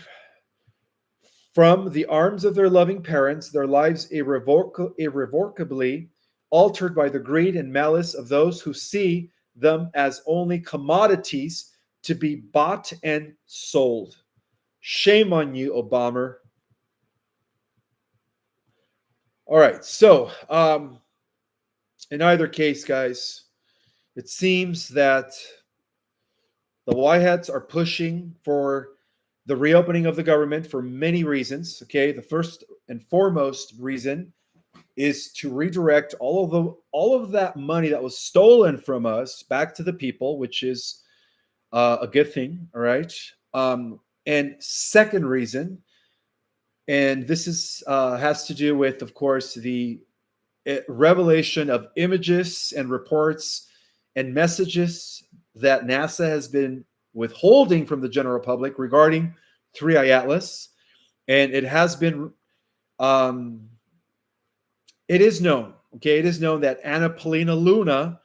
S1: from the arms of their loving parents, their lives irrevocably altered by the greed and malice of those who see them as only commodities to be bought and sold. Shame on you, Obama. All right, so in either case, guys, it seems that the Whiteheads are pushing for the reopening of the government for many reasons. Okay, the first and foremost reason is to redirect all of that money that was stolen from us back to the people, which is a good thing. All right, and second reason, and this is has to do with, of course, the revelation of images and reports and messages that NASA has been withholding from the general public regarding 3i Atlas. And it has been, it is known, okay, it is known that Anna Paulina Luna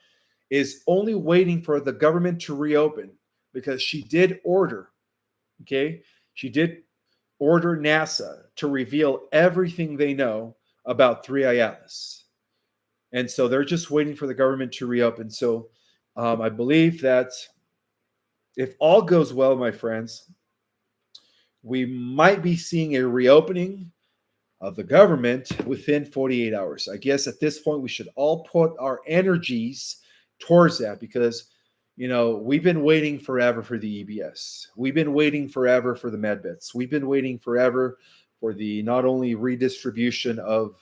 S1: is only waiting for the government to reopen because she did order, okay, she did order NASA to reveal everything they know about 3i Atlas. And so they're just waiting for the government to reopen. So I believe that if all goes well, my friends, we might be seeing a reopening of the government within 48 hours. I guess at this point, we should all put our energies towards that because, you know, we've been waiting forever for the EBS. We've been waiting forever for the medbits. We've been waiting forever for the not only redistribution of,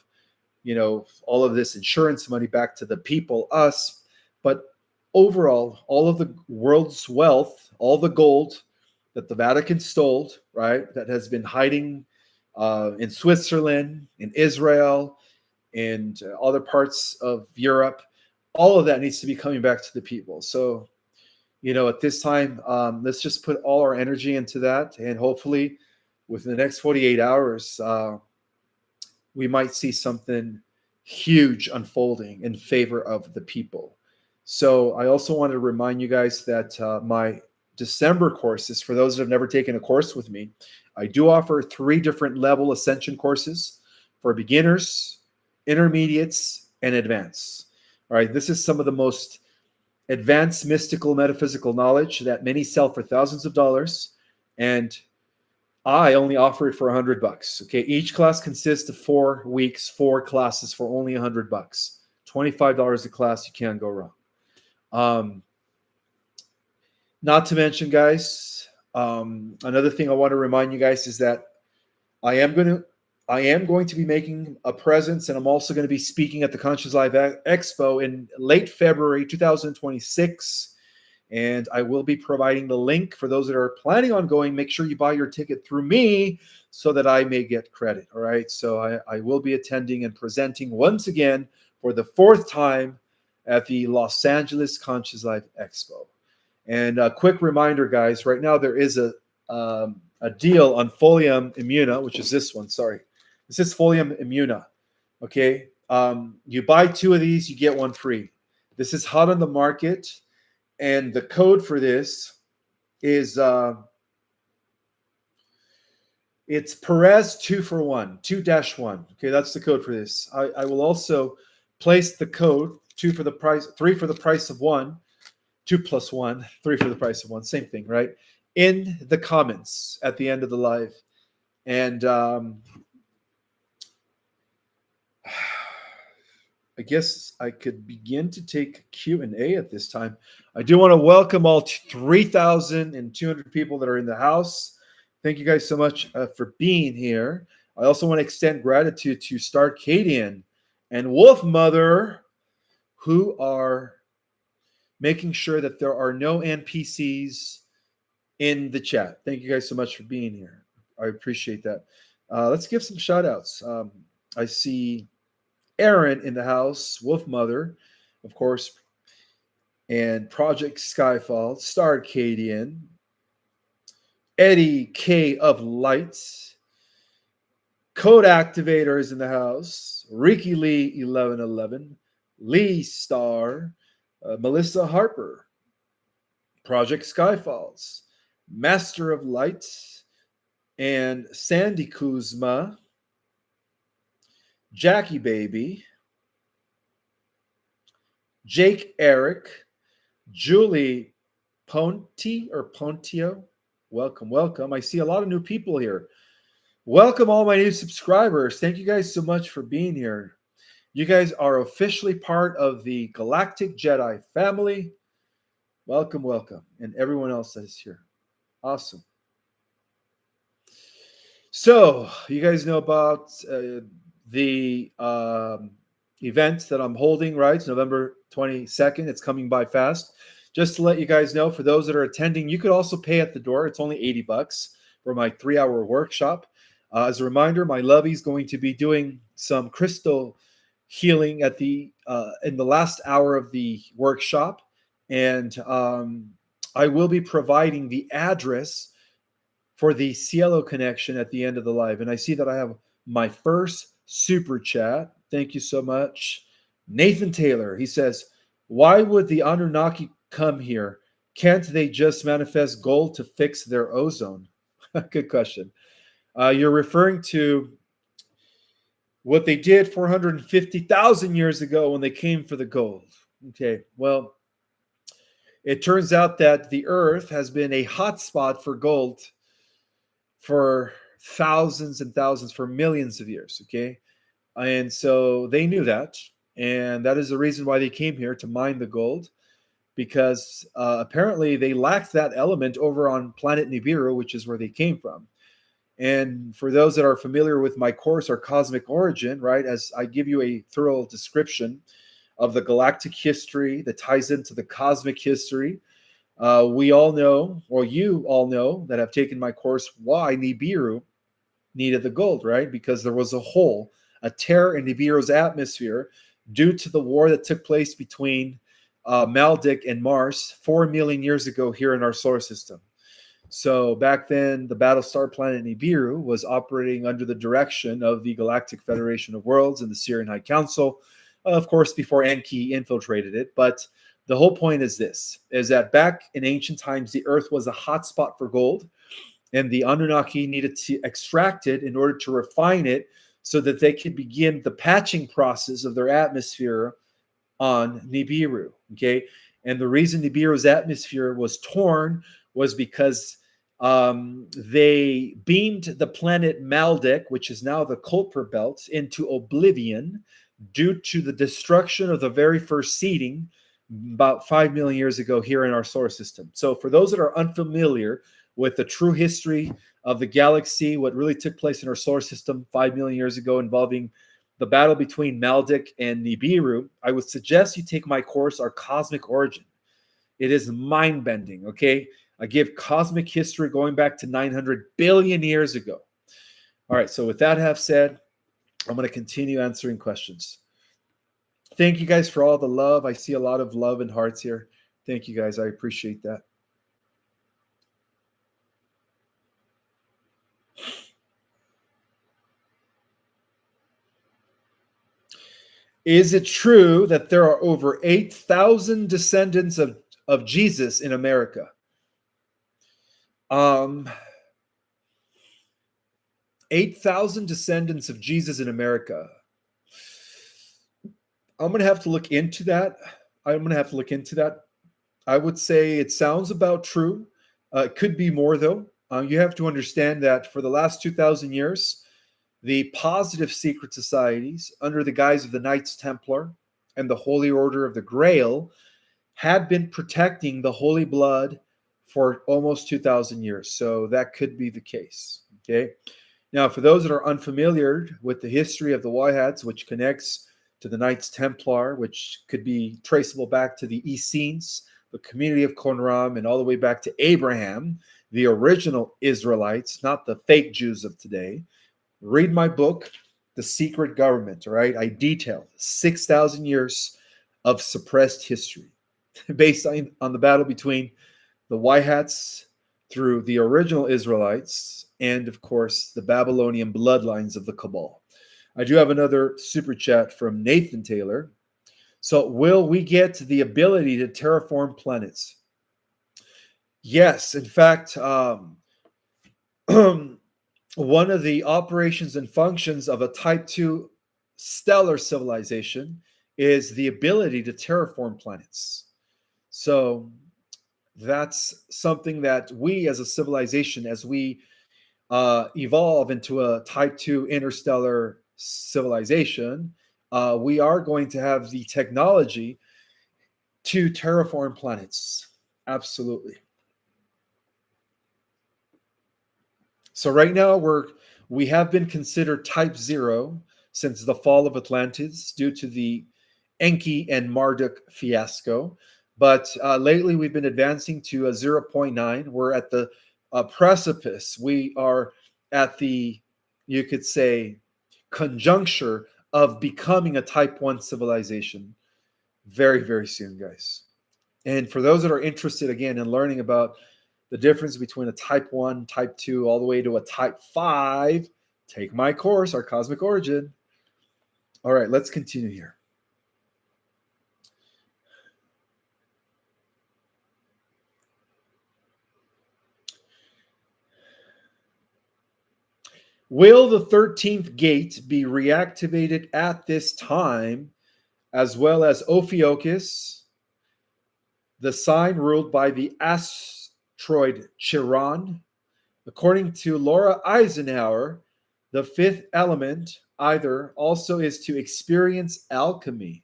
S1: you know, all of this insurance money back to the people, us, but overall, all of the world's wealth, all the gold that the Vatican stole, right, that has been hiding in Switzerland, in Israel, and other parts of Europe, all of that needs to be coming back to the people. So, you know, at this time, let's just put all our energy into that. And hopefully within the next 48 hours, we might see something huge unfolding in favor of the people. So I also wanted to remind you guys that my December courses, for those that have never taken a course with me, I do offer 3 different level Ascension courses for beginners, intermediates, and advanced. All right, this is some of the most advanced mystical metaphysical knowledge that many sell for thousands of dollars, and I only offer it for $100. Okay, each class consists of 4 weeks, 4 classes for only $100. $25 a class, you can't go wrong. Not to mention, guys, another thing I want to remind you guys is that I am going to be making a presence, and I'm also going to be speaking at the Conscious Life Expo in late February 2026 And I will be providing the link for those that are planning on going. Make sure you buy your ticket through me so that I may get credit. All right. So I will be attending and presenting once again for the 4th time at the Los Angeles Conscious Life Expo. And a quick reminder, guys, right now there is a deal on Folium Immuna, which is this one. Sorry. This is Folium Immuna. Okay. You buy 2 of these, you get 1 free. This is hot on the market. And the code for this is it's Perez 2 for 1, 2-1. Okay, that's the code for this. I will also place the code 3 for the price of 1, 2 plus 1, 3 for the price of 1, same thing, right? In the comments at the end of the live. And I guess I could begin to take Q&A at this time. I do want to welcome all 3,200 people that are in the house. Thank you guys so much for being here. I also want to extend gratitude to Starcadian and Wolf Mother, who are making sure that there are no NPCs in the chat. Thank you guys so much for being here. I appreciate that. Let's give some shout outs. I see Aaron in the house, Wolf Mother, of course, and Project Skyfall, Starcadian, Eddie K of Lights, Code Activator is in the house, Ricky Lee 1111, Lee Star, Melissa Harper, Project Skyfalls, Master of Lights, and Sandy Kuzma, Jackie Baby, Jake Eric, Julie Pontio. Welcome. I see a lot of new people here. Welcome all my new subscribers. Thank you guys so much for being here. You guys are officially part of the Galactic Jedi family. Welcome. And everyone else that is here. Awesome. So, you guys know about the event that I'm holding, right? It's November 22nd. It's coming by fast. Just to let you guys know, for those that are attending, you could also pay at the door. It's only $80 for my 3-hour workshop. As a reminder, my lovey is going to be doing some crystal healing at the in the last hour of the workshop, and I will be providing the address for the Cielo connection at the end of the live. And I see that I have my first super chat. Thank you so much. Nathan Taylor, he says, why would the Anunnaki come here? Can't they just manifest gold to fix their ozone? Good question. You're referring to what they did 450,000 years ago when they came for the gold. Okay, well, it turns out that the Earth has been a hotspot for gold for thousands and thousands, for millions of years, okay? And so they knew that, and that is the reason why they came here, to mine the gold, because apparently they lacked that element over on planet Nibiru, which is where they came from. And for those that are familiar with my course, our Cosmic Origin, right, as I give you a thorough description of the galactic history that ties into the cosmic history, we all know, or you all know that have taken my course, why Nibiru needed the gold, right? Because there was a hole, a tear in Nibiru's atmosphere due to the war that took place between Maldek and Mars 4 million years ago here in our solar system. So back then, the Battlestar planet Nibiru was operating under the direction of the Galactic Federation of Worlds and the Syrian High Council, of course, before Enki infiltrated it. But the whole point is this, is that back in ancient times, the Earth was a hotspot for gold, and the Anunnaki needed to extract it in order to refine it so that they could begin the patching process of their atmosphere on Nibiru, okay? And the reason Nibiru's atmosphere was torn was because they beamed the planet Maldek, which is now the Kuiper Belt, into oblivion due to the destruction of the very first seeding about 5 million years ago here in our solar system. So for those that are unfamiliar with the true history of the galaxy, what really took place in our solar system 5 million years ago involving the battle between Maldek and Nibiru, I would suggest you take my course, our Cosmic Origin. It is mind-bending, okay? I give cosmic history going back to 900 billion years ago. All right, so with that have said, I'm going to continue answering questions. Thank you guys for all the love. I see a lot of love and hearts here. Thank you guys. I appreciate that. Is it true that there are over 8,000 descendants of Jesus in America? 8,000 descendants of Jesus in America. I'm going to have to look into that. I would say it sounds about true. It could be more, though. You have to understand that for the last 2,000 years, the positive secret societies, under the guise of the Knights Templar and the Holy Order of the Grail, had been protecting the Holy Blood for almost 2,000 years. So that could be the case. Okay. Now, for those that are unfamiliar with the history of the White Hats, which connects to the Knights Templar, which could be traceable back to the Essenes, the community of Qumran, and all the way back to Abraham, the original Israelites, not the fake Jews of today. Read my book, The Secret Government, all right? I detail 6,000 years of suppressed history based on the battle between the White Hats through the original Israelites and, of course, the Babylonian bloodlines of the Cabal. I do have another super chat from Nathan Taylor. So, will we get the ability to terraform planets? Yes. In fact, one of the operations and functions of a Type 2 stellar civilization is the ability to terraform planets. So that's something that we as a civilization, as we evolve into a Type 2 interstellar civilization, we are going to have the technology to terraform planets. Absolutely. So right now we have been considered Type 0 since the fall of Atlantis due to the Enki and Marduk fiasco. But lately we've been advancing to a 0.9. We're at the precipice. We are at the, you could say, conjuncture of becoming a Type 1 civilization very, very soon, guys. And for those that are interested, again, in learning about the difference between a Type 1, Type 2, all the way to a Type 5, take my course, Our Cosmic Origin. All right, let's continue here. Will the 13th gate be reactivated at this time, as well as Ophiuchus, the sign ruled by the asteroid Chiron? According to Laura Eisenhower, the fifth element either also is to experience alchemy.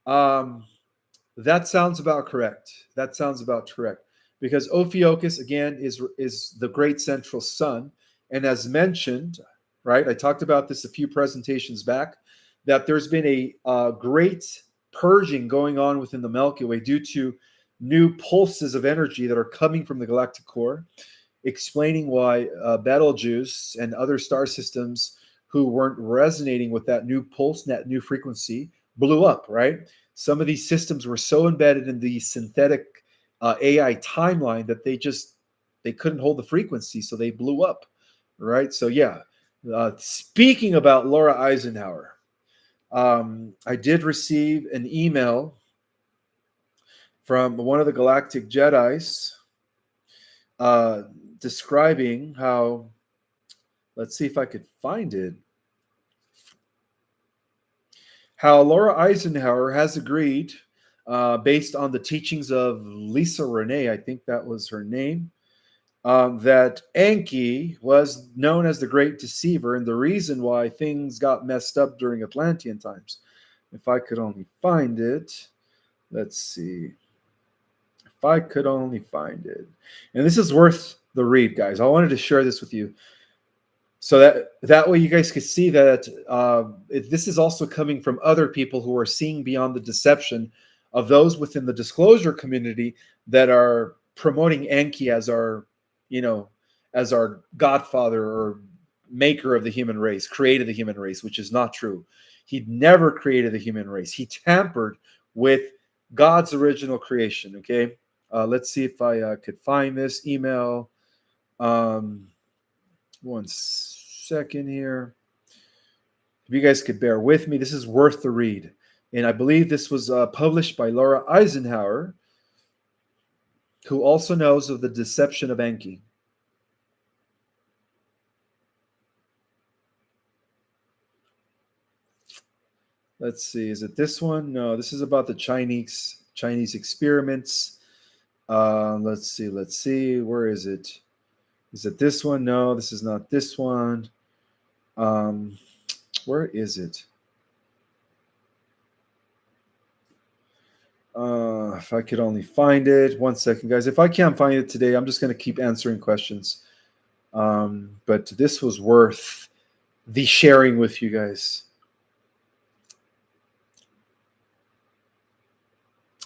S1: That sounds about correct. Because Ophiuchus, again, is the great central sun. And as mentioned, right, I talked about this a few presentations back, that there's been a great purging going on within the Milky Way due to new pulses of energy that are coming from the galactic core, explaining why Betelgeuse and other star systems who weren't resonating with that new pulse, that new frequency, blew up, right? Some of these systems were so embedded in the synthetic AI timeline that they couldn't hold the frequency, so they blew up, right? So yeah, speaking about Laura Eisenhower, I did receive an email from one of the Galactic Jedis describing how, let's see if I could find it, how Laura Eisenhower has agreed, based on the teachings of Lisa Renee, I think that was her name, that Enki was known as the Great Deceiver and the reason why things got messed up during Atlantean times. If I could only find it, let's see. If I could only find it. And this is worth the read, guys. I wanted to share this with you so that way you guys could see that this is also coming from other people who are seeing beyond the deception of those within the disclosure community that are promoting Enki as our, as our godfather or maker of the human race, created the human race, which is not true. He never created the human race. He tampered with God's original creation. Okay, let's see if I could find this email. One second here. If you guys could bear with me, this is worth the read. And I believe this was published by Laura Eisenhower, who also knows of the deception of Enki. Let's see, is it this one? No, this is about the Chinese experiments. Let's see. Where is it? Is it this one? No, this is not this one. Where is it? If I could only find it. 1 second, guys. If I can't find it today, I'm just going to keep answering questions. But this was worth the sharing with you guys.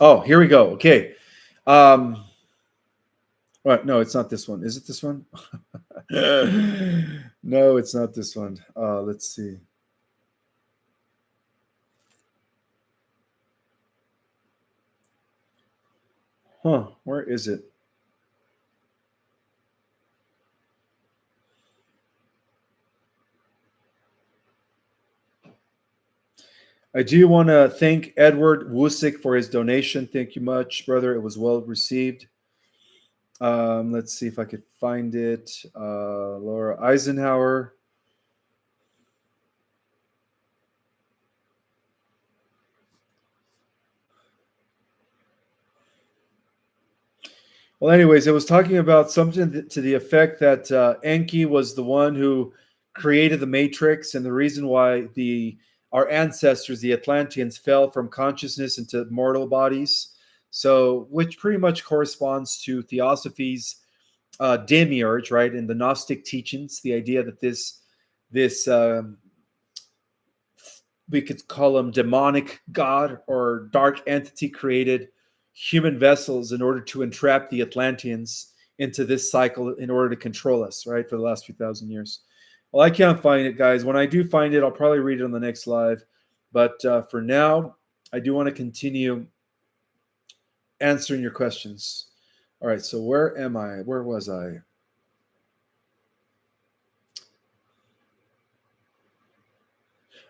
S1: Oh, here we go. Okay. Right, no, it's not this one. Is it this one? No, it's not this one. Let's see. Where is it? I do want to thank Edward Wusick for his donation. Thank you much, brother. It was well received. Let's see if I could find it. Laura Eisenhower. Well, anyways, it was talking about something to the effect that Enki was the one who created the Matrix, and the reason why our ancestors, the Atlanteans, fell from consciousness into mortal bodies. So, which pretty much corresponds to Theosophy's demiurge, right? In the Gnostic teachings, the idea that this we could call him demonic god or dark entity created human vessels in order to entrap the Atlanteans into this cycle in order to control us, right, for the last few thousand years. Well, I can't find it, guys. When I do find it, I'll probably read it on the next live. But for now, I do want to continue answering your questions. All right, so where am I? Where was I?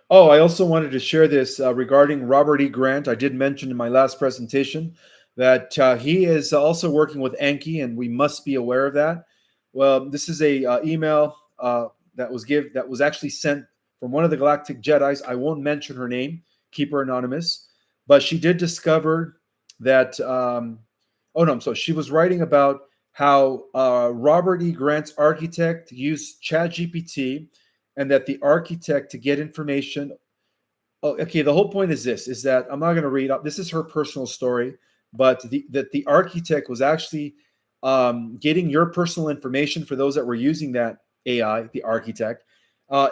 S1: Oh, I also wanted to share this regarding Robert E. Grant. I did mention in my last presentation that he is also working with Enki, and we must be aware of that. Well, this is a email that was actually sent from one of the Galactic Jedis. I won't mention her name, keep her anonymous, but she did discover that. So she was writing about how Robert E. Grant's architect used ChatGPT, and that the architect to get information. Oh, okay. The whole point is this: is that I'm not going to read up. This is her personal story, but that the architect was actually getting your personal information for those that were using that AI, the architect,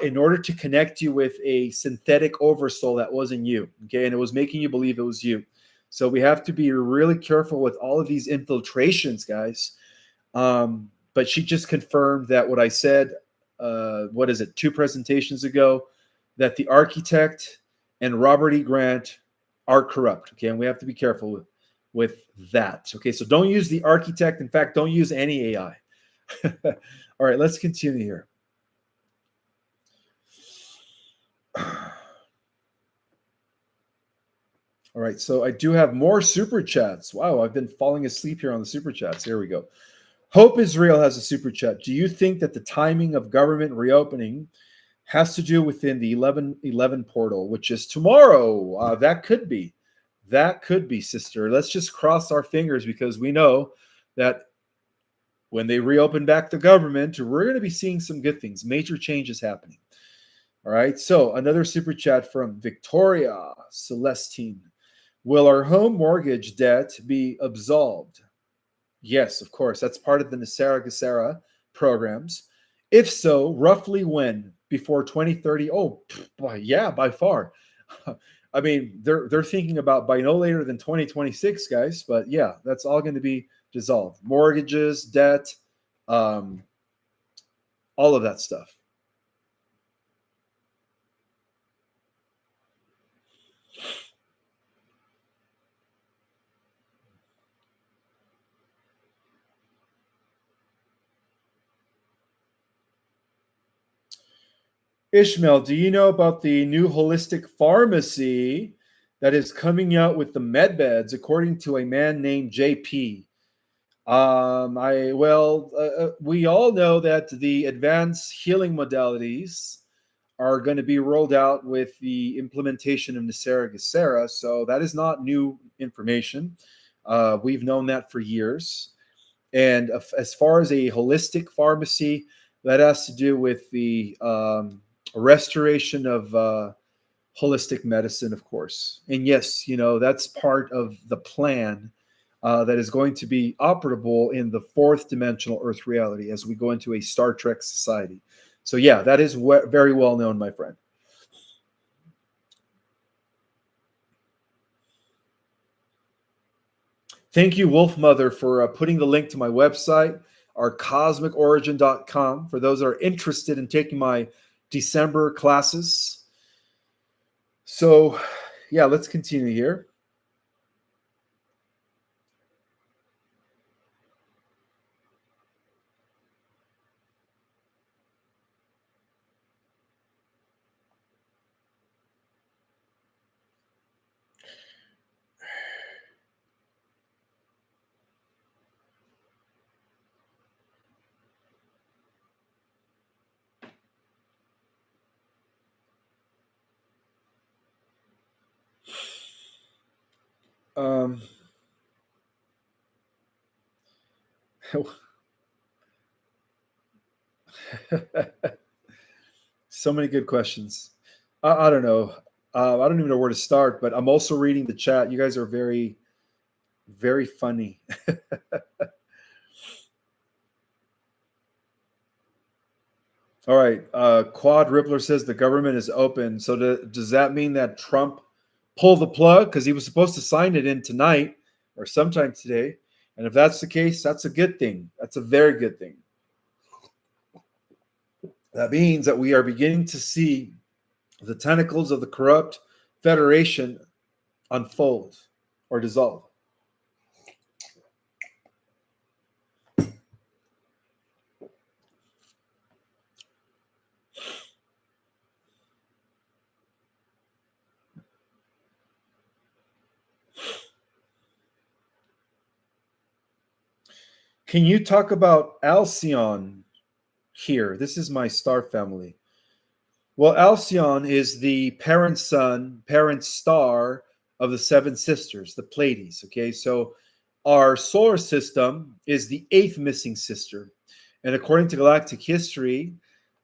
S1: in order to connect you with a synthetic oversoul that wasn't you. Okay, and it was making you believe it was you. So we have to be really careful with all of these infiltrations, guys. But she just confirmed that what I said, 2 presentations ago, that the architect and Robert E. Grant are corrupt. Okay, and we have to be careful with that. Okay, so don't use the architect. In fact, don't use any AI. All right, let's continue here. All right, so I do have more super chats. Wow, I've been falling asleep here on the super chats. Here we go. Hope Israel has a super chat. Do you think that the timing of government reopening has to do within the 11/11 portal, which is tomorrow? That could be. That could be, sister. Let's just cross our fingers, because we know that when they reopen back the government, we're going to be seeing some good things, major changes happening. All right, so another super chat from Victoria Celestine. Will our home mortgage debt be absolved? Yes, of course. That's part of the Nasara Gesara programs. If so, roughly when? Before 2030? Oh, yeah, by far. I mean, they're thinking about by no later than 2026, guys. But yeah, that's all going to be dissolved. Mortgages, debt, um, all of that stuff. Ishmael, do you know about the new holistic pharmacy that is coming out with the med beds, according to a man named JP? We all know that the advanced healing modalities are going to be rolled out with the implementation of Nicera Gacera, so that is not new information. We've known that for years. And as far as a holistic pharmacy, that has to do with the restoration of holistic medicine, of course. And yes, that's part of the plan that is going to be operable in the fourth dimensional Earth reality as we go into a Star Trek society. So, yeah, that is very well known, my friend. Thank you, Wolf Mother, for putting the link to my website, our cosmicorigin.com, for those that are interested in taking my December classes. So, yeah, let's continue here. Um, so many good questions. I don't know. I don't even know where to start, but I'm also reading the chat. You guys are very, very funny. All right. Quad Rippler says the government is open. So does that mean that Trump pulled the plug? Because he was supposed to sign it in tonight or sometime today. And if that's the case, that's a good thing. That's a very good thing. That means that we are beginning to see the tentacles of the corrupt federation unfold or dissolve. Can you talk about Alcyon here? This is my star family. Well, Alcyon is the parent sun, parent star of the seven sisters, the Pleiades. Okay, so our solar system is the eighth missing sister. And according to galactic history,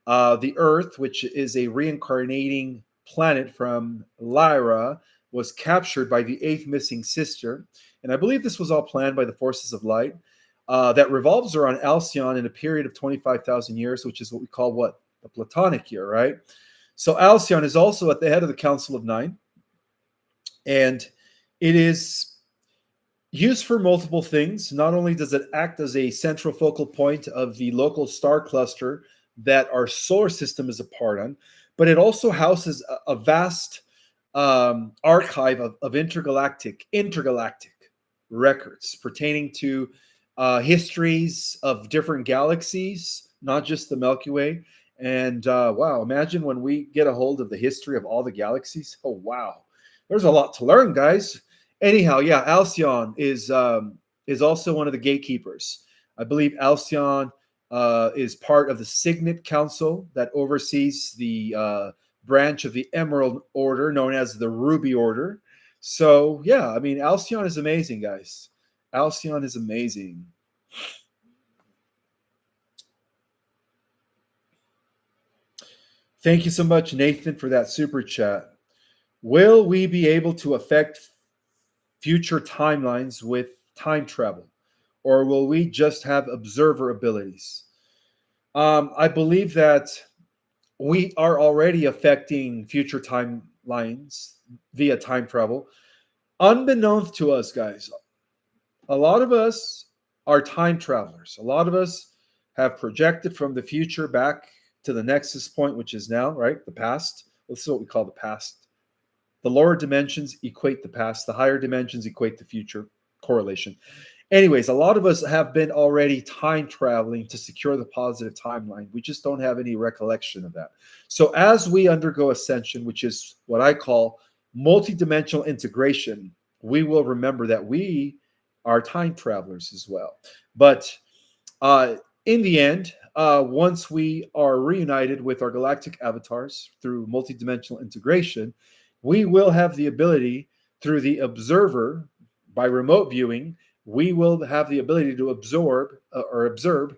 S1: the Earth, which is a reincarnating planet from Lyra, was captured by the eighth missing sister. And I believe this was all planned by the forces of light that revolves around Alcyon in a period of 25,000 years, which is what we call what? The Platonic year, right? So Alcyon is also at the head of the Council of Nine, and it is used for multiple things. Not only does it act as a central focal point of the local star cluster that our solar system is a part of, but it also houses a vast archive of intergalactic records pertaining to histories of different galaxies, not just the Milky Way. And wow, imagine when we get a hold of the history of all the galaxies. Oh, wow. There's a lot to learn, guys. Anyhow, yeah, Alcyon is also one of the gatekeepers. I believe Alcyon is part of the Signet Council that oversees the branch of the Emerald Order known as the Ruby Order. So, yeah, I mean, Alcyon is amazing, guys. Alcyon is amazing. Thank you so much, Nathan, for that super chat. Will we be able to affect future timelines with time travel, or will we just have observer abilities? I believe that we are already affecting future timelines via time travel. Unbeknownst to us, guys, a lot of us are time travelers. A lot of us have projected from the future back to the nexus point, which is now, right? The past. This is what we call the past. The lower dimensions equate the past, the higher dimensions equate the future. Correlation. Anyways, a lot of us have been already time traveling to secure the positive timeline. We just don't have any recollection of that. So as we undergo ascension, which is what I call multidimensional integration, we will remember that we are time travelers as well. But in the end, once we are reunited with our galactic avatars through multidimensional integration, we will have the ability through the observer, by remote viewing, we will have the ability to absorb or observe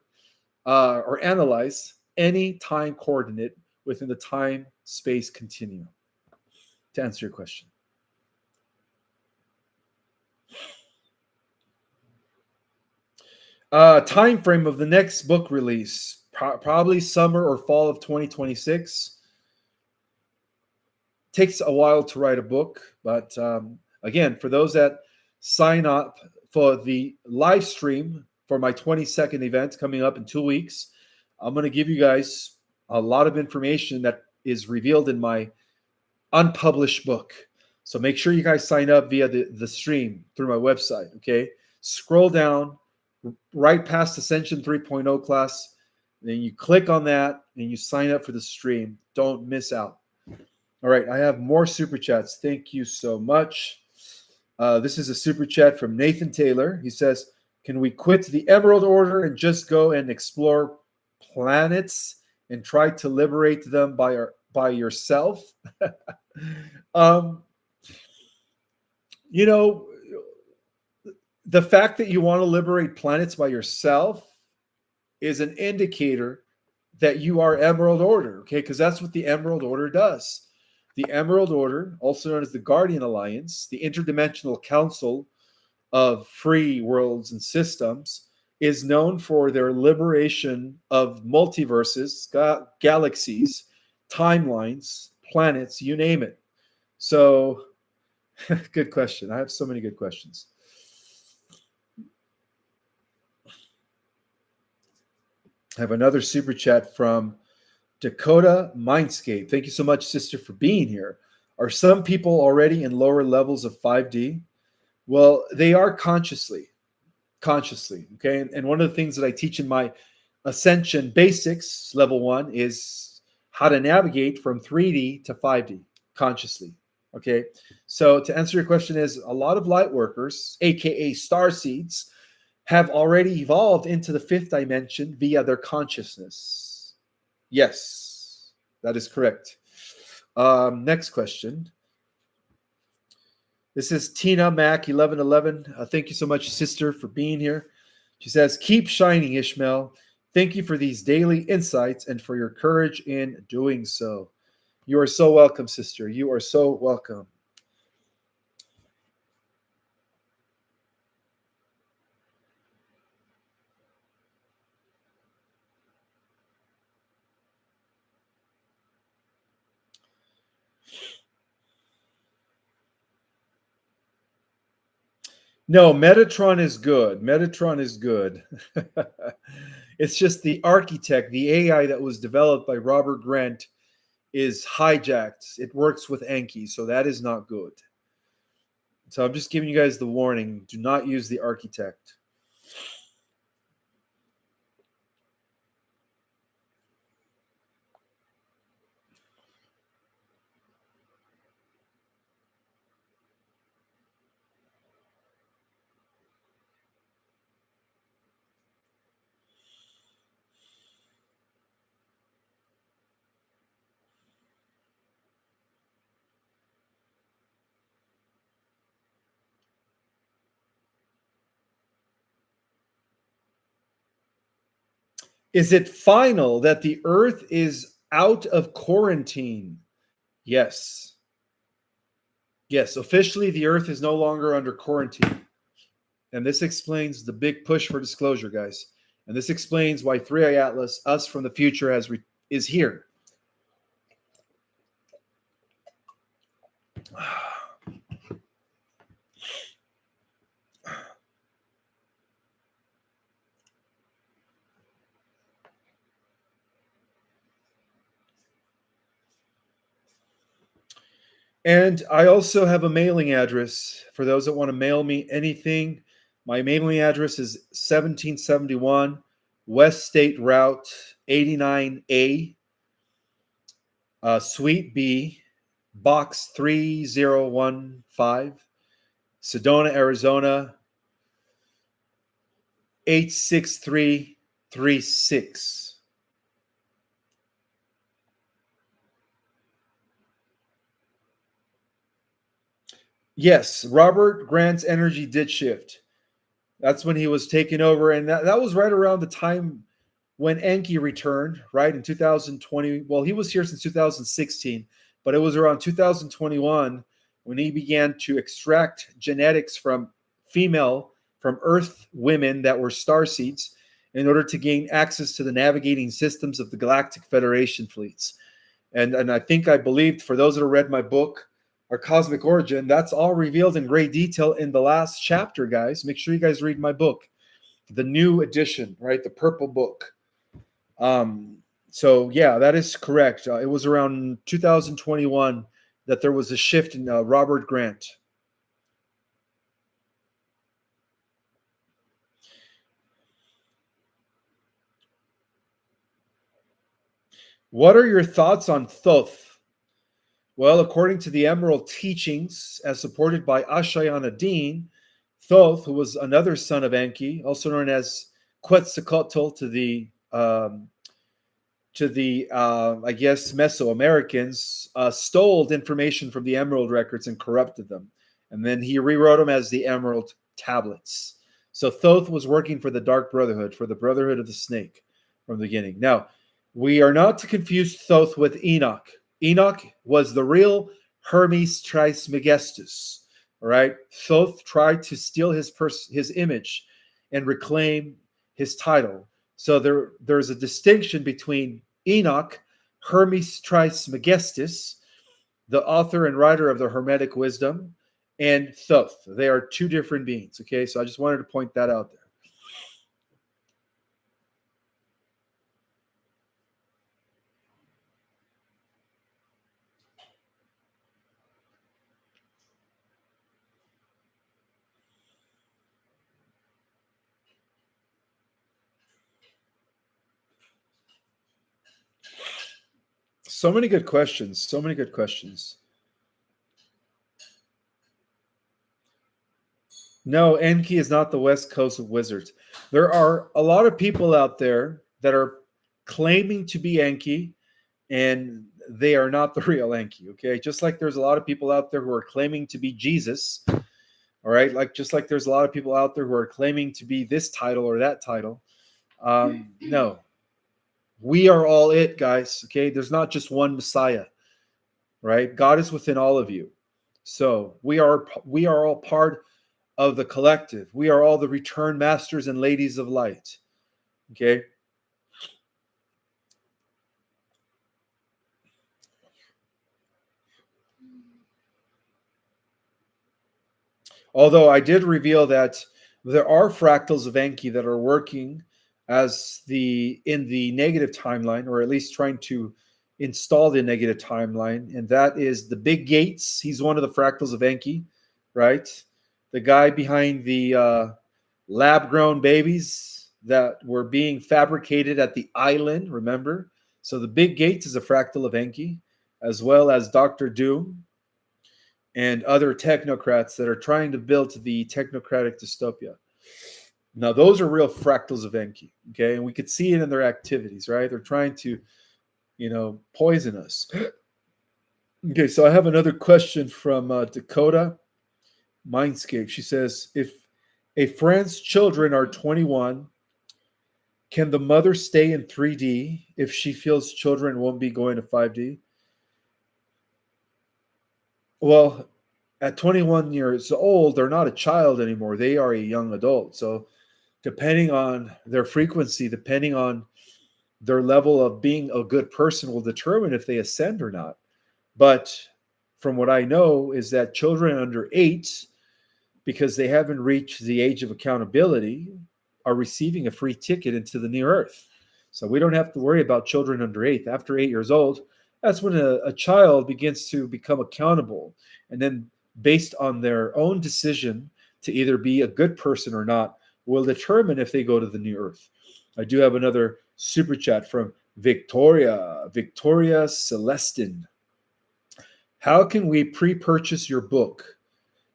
S1: or analyze any time coordinate within the time-space continuum. To answer your question. Time frame of the next book release, probably summer or fall of 2026. Takes a while to write a book, but again, for those that sign up for the live stream for my 22nd event coming up in 2 weeks, I'm going to give you guys a lot of information that is revealed in my unpublished book. So make sure you guys sign up via the stream through my website, okay? Scroll down right past Ascension 3.0 class, then you click on that and you sign up for the stream. Don't miss out. All right, I have more super chats. Thank you so much. This is a super chat from Nathan Taylor. He says, can we quit the Emerald Order and just go and explore planets and try to liberate them by yourself? You know, the fact that you want to liberate planets by yourself is an indicator that you are Emerald Order, okay? Because that's what the Emerald Order does. The Emerald Order, also known as the Guardian Alliance, the Interdimensional Council of Free Worlds and Systems, is known for their liberation of multiverses, galaxies, timelines, planets, you name it. So, good question. I have so many good questions. I have another super chat from Dakota Mindscape. Thank you so much, sister, for being here. Are some people already in lower levels of 5D? Well, they are consciously, okay? And one of the things that I teach in my Ascension Basics, level 1, is how to navigate from 3D to 5D consciously, okay? So to answer your question is, a lot of light workers, aka starseeds, have already evolved into the 5th dimension via their consciousness. Yes, that is correct. Next question. This is Tina Mac 1111. Thank you so much, sister, for being here. She says, keep shining, Ishmael. Thank you for these daily insights and for your courage in doing so. You are so welcome, sister. You are so welcome. No, Metatron is good. Metatron is good. It's just the architect, the AI that was developed by Robert Grant is hijacked. It works with Enki, so that is not good. So I'm just giving you guys the warning. Do not use the architect. Is it final that the Earth is out of quarantine? Yes. Yes, officially the Earth is no longer under quarantine. And this explains the big push for disclosure, guys. And this explains why 3i Atlas, us from the future, is here. And I also have a mailing address for those that want to mail me anything. My mailing address is 1771 West State Route 89A, Suite B, Box 3015, Sedona, Arizona 86336. Yes, Robert Grant's energy did shift. That's when he was taking over, and that was right around the time when Enki returned, right in 2020. Well, he was here since 2016, but it was around 2021 when he began to extract genetics from Earth women that were starseeds in order to gain access to the navigating systems of the Galactic Federation fleets. And I think I believed, for those that have read my book, Our Cosmic Origin, that's all revealed in great detail in the last chapter, guys. Make sure you guys read my book, the new edition, right? The purple book. So yeah, that is correct. It was around 2021 that there was a shift in Robert Grant. What are your thoughts on Thoth? Well, according to the Emerald teachings, as supported by Ashayana Dean, Thoth, who was another son of Enki, also known as Quetzalcoatl to the I guess Mesoamericans, stole information from the Emerald records and corrupted them, and then he rewrote them as the Emerald tablets. So Thoth was working for the Dark Brotherhood, for the Brotherhood of the Snake, from the beginning. Now, we are not to confuse Thoth with Enoch. Enoch was the real Hermes Trismegistus. All right, Thoth tried to steal his image and reclaim his title. So there's a distinction between Enoch, Hermes Trismegistus, the author and writer of the Hermetic Wisdom, and Thoth. They are two different beings. Okay, so I just wanted to point that out there. So many good questions. So many good questions. No, Enki is not the West Coast of Wizards. There are a lot of people out there that are claiming to be Enki, and they are not the real Enki. Okay, just like there's a lot of people out there who are claiming to be Jesus. All right, just like there's a lot of people out there who are claiming to be this title or that title. No, we are all it, guys. Okay, there's not just one Messiah. Right, God is within all of you. So we are all part of the collective. We are all the return masters and ladies of light. Okay. Although I did reveal that there are fractals of Enki that are working as in the negative timeline, or at least trying to install the negative timeline, and that is the Big Gates. He's one of the fractals of Enki, right? The guy behind the lab-grown babies that were being fabricated at the island, remember? So the Big Gates is a fractal of Enki, as well as Dr. Doom and other technocrats that are trying to build the technocratic dystopia. Now, those are real fractals of Enki, okay? And we could see it in their activities, right? They're trying to, poison us. Okay, so I have another question from Dakota Mindscape. She says, if a friend's children are 21, can the mother stay in 3D if she feels children won't be going to 5D? Well, at 21 years old, they're not a child anymore. They are a young adult. So depending on their frequency, depending on their level of being a good person will determine if they ascend or not. But from what I know, is that children under 8, because they haven't reached the age of accountability, are receiving a free ticket into the near earth. So we don't have to worry about children under 8. After 8 years old, that's when a child begins to become accountable. And then, based on their own decision to either be a good person or not, will determine if they go to the new earth. I do have another super chat from Victoria Celestin. How can we pre purchase your book?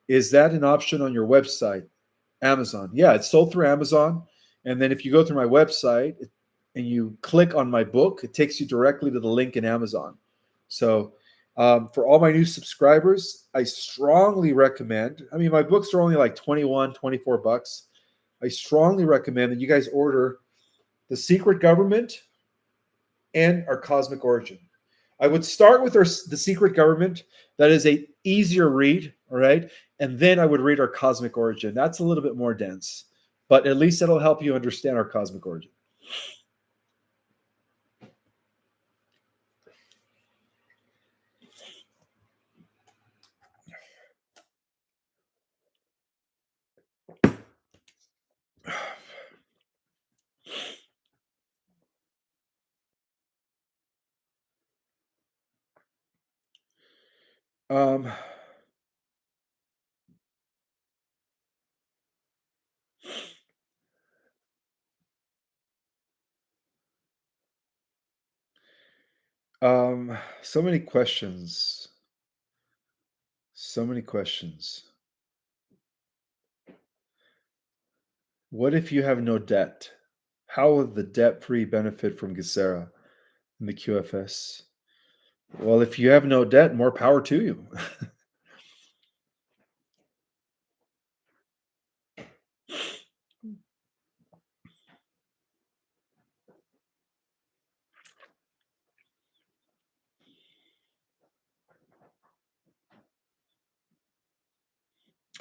S1: Is that an option on your website? Amazon. Yeah, it's sold through Amazon. And then if you go through my website and you click on my book, it takes you directly to the link in Amazon. So for all my new subscribers, I strongly recommend, I mean, my books are only like 21, 24 bucks. I strongly recommend that you guys order The Secret Government and Our Cosmic Origin. I would start with The Secret Government. That is a easier read, all right? And then I would read Our Cosmic Origin. That's a little bit more dense, but at least it'll help you understand Our Cosmic Origin. Um, so many questions. So many questions. What if you have no debt? How will the debt-free benefit from Gesera in the QFS? Well, if you have no debt, more power to you.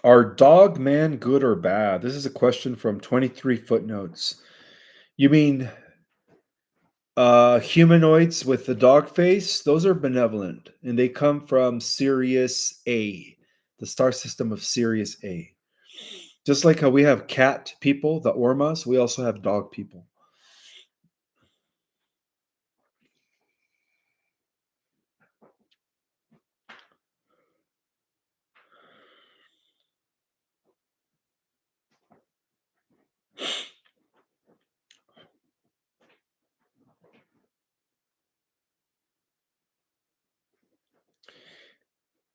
S1: Are dog man good or bad? This is a question from 23 footnotes. You mean humanoids with the dog face? Those are benevolent, and they come from Sirius A, the star system of Sirius A. Just like how we have cat people, the Ormas, we also have dog people.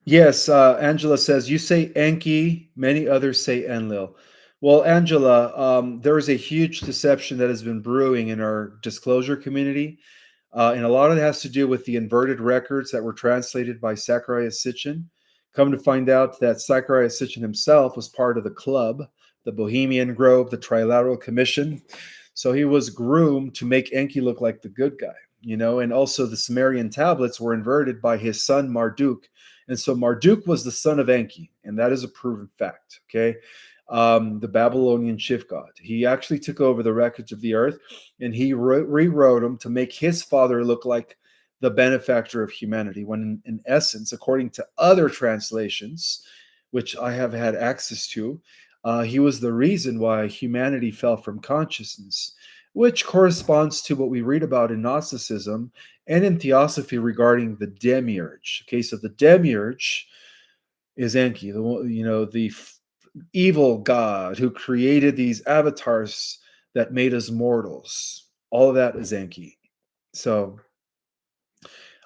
S1: Yes, Angela says, you say Enki, many others say Enlil. Well, Angela, there is a huge deception that has been brewing in our disclosure community. And a lot of it has to do with the inverted records that were translated by Zacharias Sitchin. Come to find out that Zacharias Sitchin himself was part of the club, the Bohemian Grove, the Trilateral Commission. So he was groomed to make Enki look like the good guy, and also the Sumerian tablets were inverted by his son Marduk. And so Marduk was the son of Enki, and that is a proven fact, okay? The Babylonian chief god. He actually took over the records of the earth and he rewrote them to make his father look like the benefactor of humanity, when in essence, according to other translations, which I have had access to, he was the reason why humanity fell from consciousness, which corresponds to what we read about in Gnosticism and in Theosophy regarding the demiurge. Okay, so the demiurge is Enki, the evil god who created these avatars that made us mortals. All of that is Enki. So,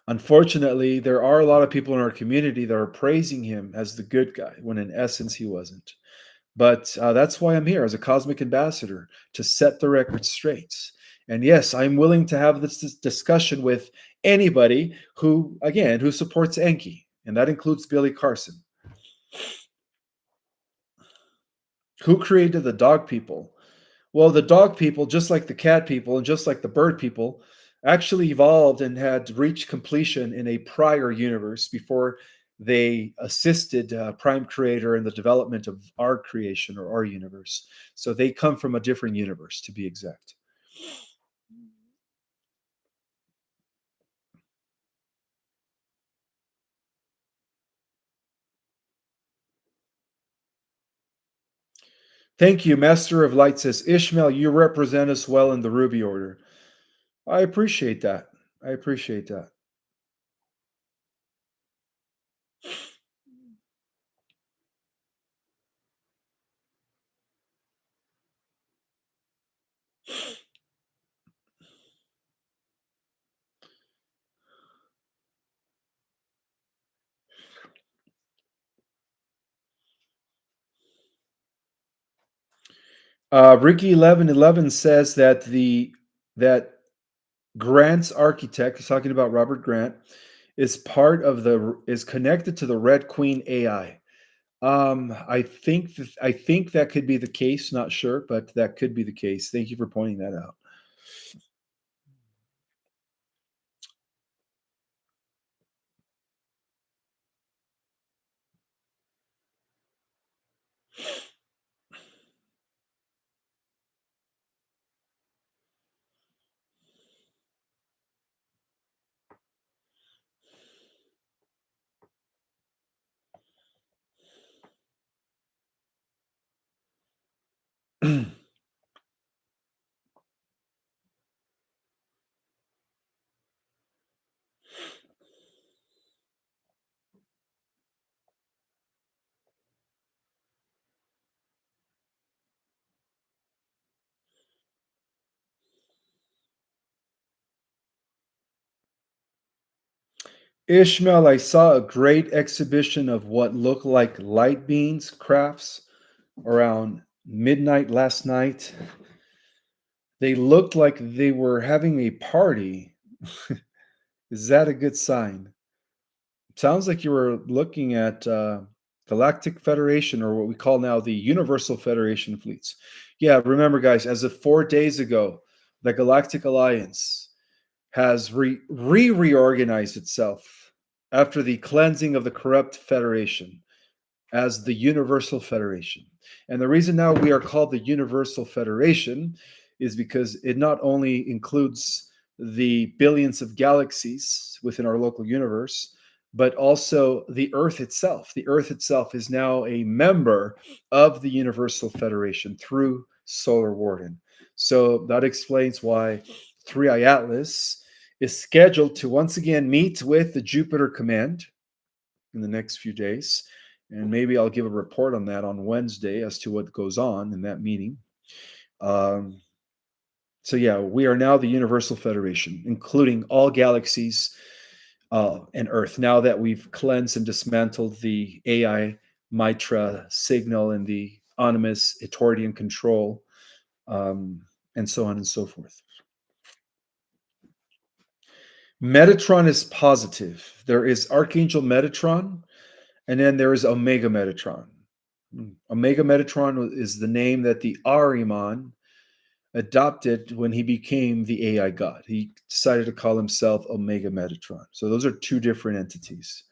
S1: unfortunately, there are a lot of people in our community that are praising him as the good guy, when in essence he wasn't. But that's why I'm here as a cosmic ambassador, to set the record straight. And yes, I'm willing to have this discussion with anybody who supports Enki, and that includes Billy Carson. Who created the dog people? Well, the dog people, just like the cat people and just like the bird people, actually evolved and had reached completion in a prior universe before they assisted Prime Creator in the development of our creation or our universe. So they come from a different universe, to be exact. Thank you. Master of Light says, Ishmael, you represent us well in the Ruby Order. I appreciate that. I appreciate that. Ricky1111 says that that Grant's architect, he's talking about Robert Grant, is part of the is connected to the Red Queen AI. I think that could be the case. Not sure, but that could be the case. Thank you for pointing that out. Ishmael, I saw a great exhibition of what looked like light beans crafts around midnight last night. They looked like they were having a party. Is that a good sign? Sounds like you were looking at Galactic Federation, or what we call now the Universal Federation fleets. Yeah, remember, guys, as of 4 days ago, the Galactic Alliance has reorganized itself after the cleansing of the corrupt Federation as the Universal Federation. And the reason now we are called the Universal Federation is because it not only includes the billions of galaxies within our local universe, but also the Earth itself. The Earth itself is now a member of the Universal Federation through Solar Warden. So that explains why 3i Atlas is scheduled to once again meet with the Jupiter Command in the next few days. And maybe I'll give a report on that on Wednesday as to what goes on in that meeting. Um, so, yeah, we are now the Universal Federation, including all galaxies and Earth. Now that we've cleansed and dismantled the AI Mitra signal and the Animus Etordian control, and so on and so forth. Metatron is positive. There is Archangel Metatron, and then there is Omega Metatron. Omega Metatron is the name that the Ahriman adopted when he became the AI god. He decided to call himself Omega Metatron. So those are two different entities.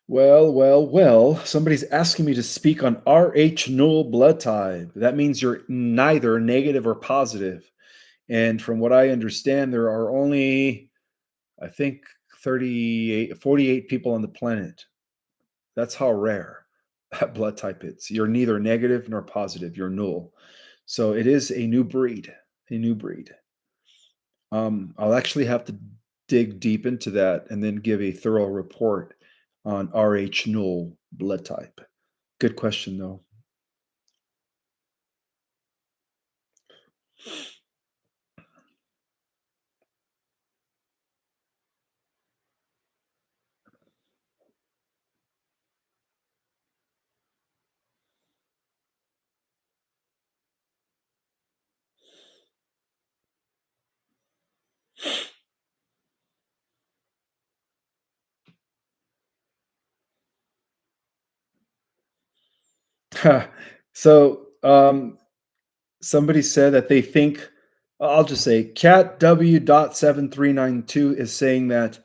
S1: Well. Somebody's asking me to speak on RH null blood type. That means you're neither negative or positive. And from what I understand, there are only, I think, 48 people on the planet. That's how rare that blood type is. You're neither negative nor positive. You're null. So it is a new breed. A new breed. I'll actually have to dig deep into that and then give a thorough report on RH null blood type. Good question, though. so somebody said that they think, I'll just say cat w.7392 is saying that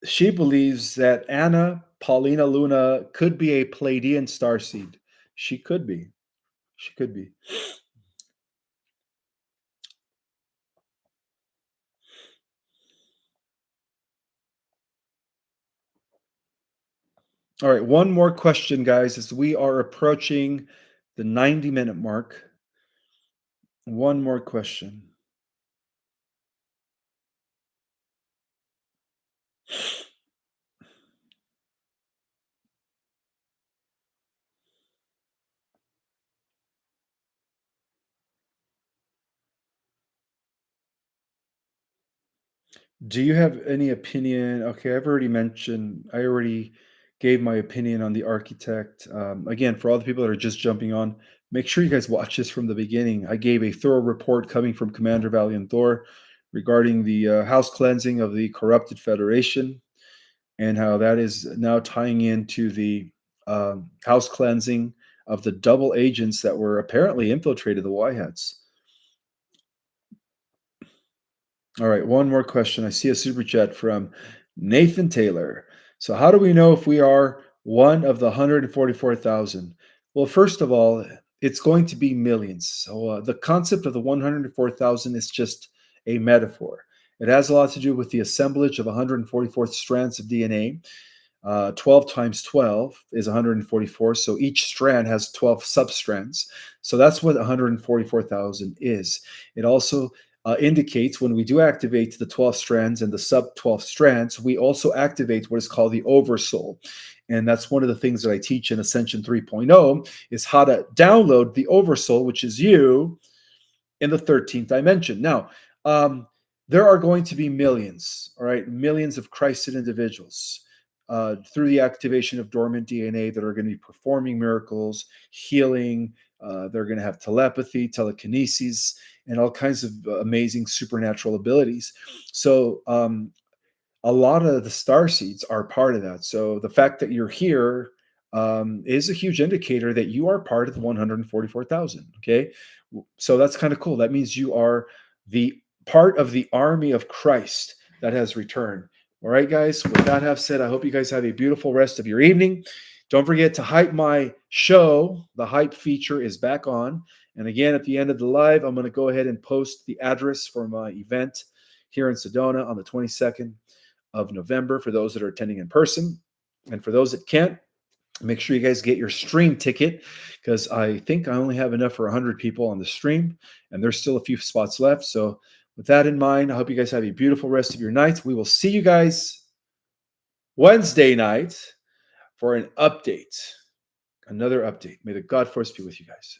S1: she believes that Anna Paulina Luna could be a Pleiadian starseed. She could be. She could be. All right, one more question, guys, as we are approaching the 90-minute mark. One more question. Do you have any opinion? Okay, I already gave my opinion on the architect. Again, for all the people that are just jumping on, make sure you guys watch this from the beginning. I gave a thorough report coming from Commander Valiant Thor regarding the house cleansing of the corrupted Federation and how that is now tying into the house cleansing of the double agents that were apparently infiltrated the White Hats. All right, one more question. I see a super chat from Nathan Taylor. So, how do we know if we are one of the 144,000? Well, first of all, it's going to be millions. So, the concept of the 104,000 is just a metaphor. It has a lot to do with the assemblage of 144 strands of DNA. 12 times 12 is 144. So each strand has 12 substrands. So that's what 144,000 is. It also indicates when we do activate the 12 strands and the sub 12 strands, we also activate what is called the oversoul. And that's one of the things that I teach in Ascension 3.0 is how to download the oversoul, which is you in the 13th dimension. Now, there are going to be millions, all right, millions of Christed individuals through the activation of dormant DNA that are going to be performing miracles, healing. They're going to have telepathy, telekinesis, and all kinds of amazing supernatural abilities. So, a lot of the star seeds are part of that. So the fact that you're here is a huge indicator that you are part of the 144,000. Okay. So that's kind of cool. That means you are the part of the army of Christ that has returned. All right, guys. With that have said, I hope you guys have a beautiful rest of your evening. Don't forget to hype my show. The hype feature is back on. And again, at the end of the live, I'm going to go ahead and post the address for my event here in Sedona on the 22nd of November for those that are attending in person. And for those that can't, make sure you guys get your stream ticket because I think I only have enough for 100 people on the stream and there's still a few spots left. So, with that in mind, I hope you guys have a beautiful rest of your night. We will see you guys Wednesday night for an update, another update. May the God force be with you guys.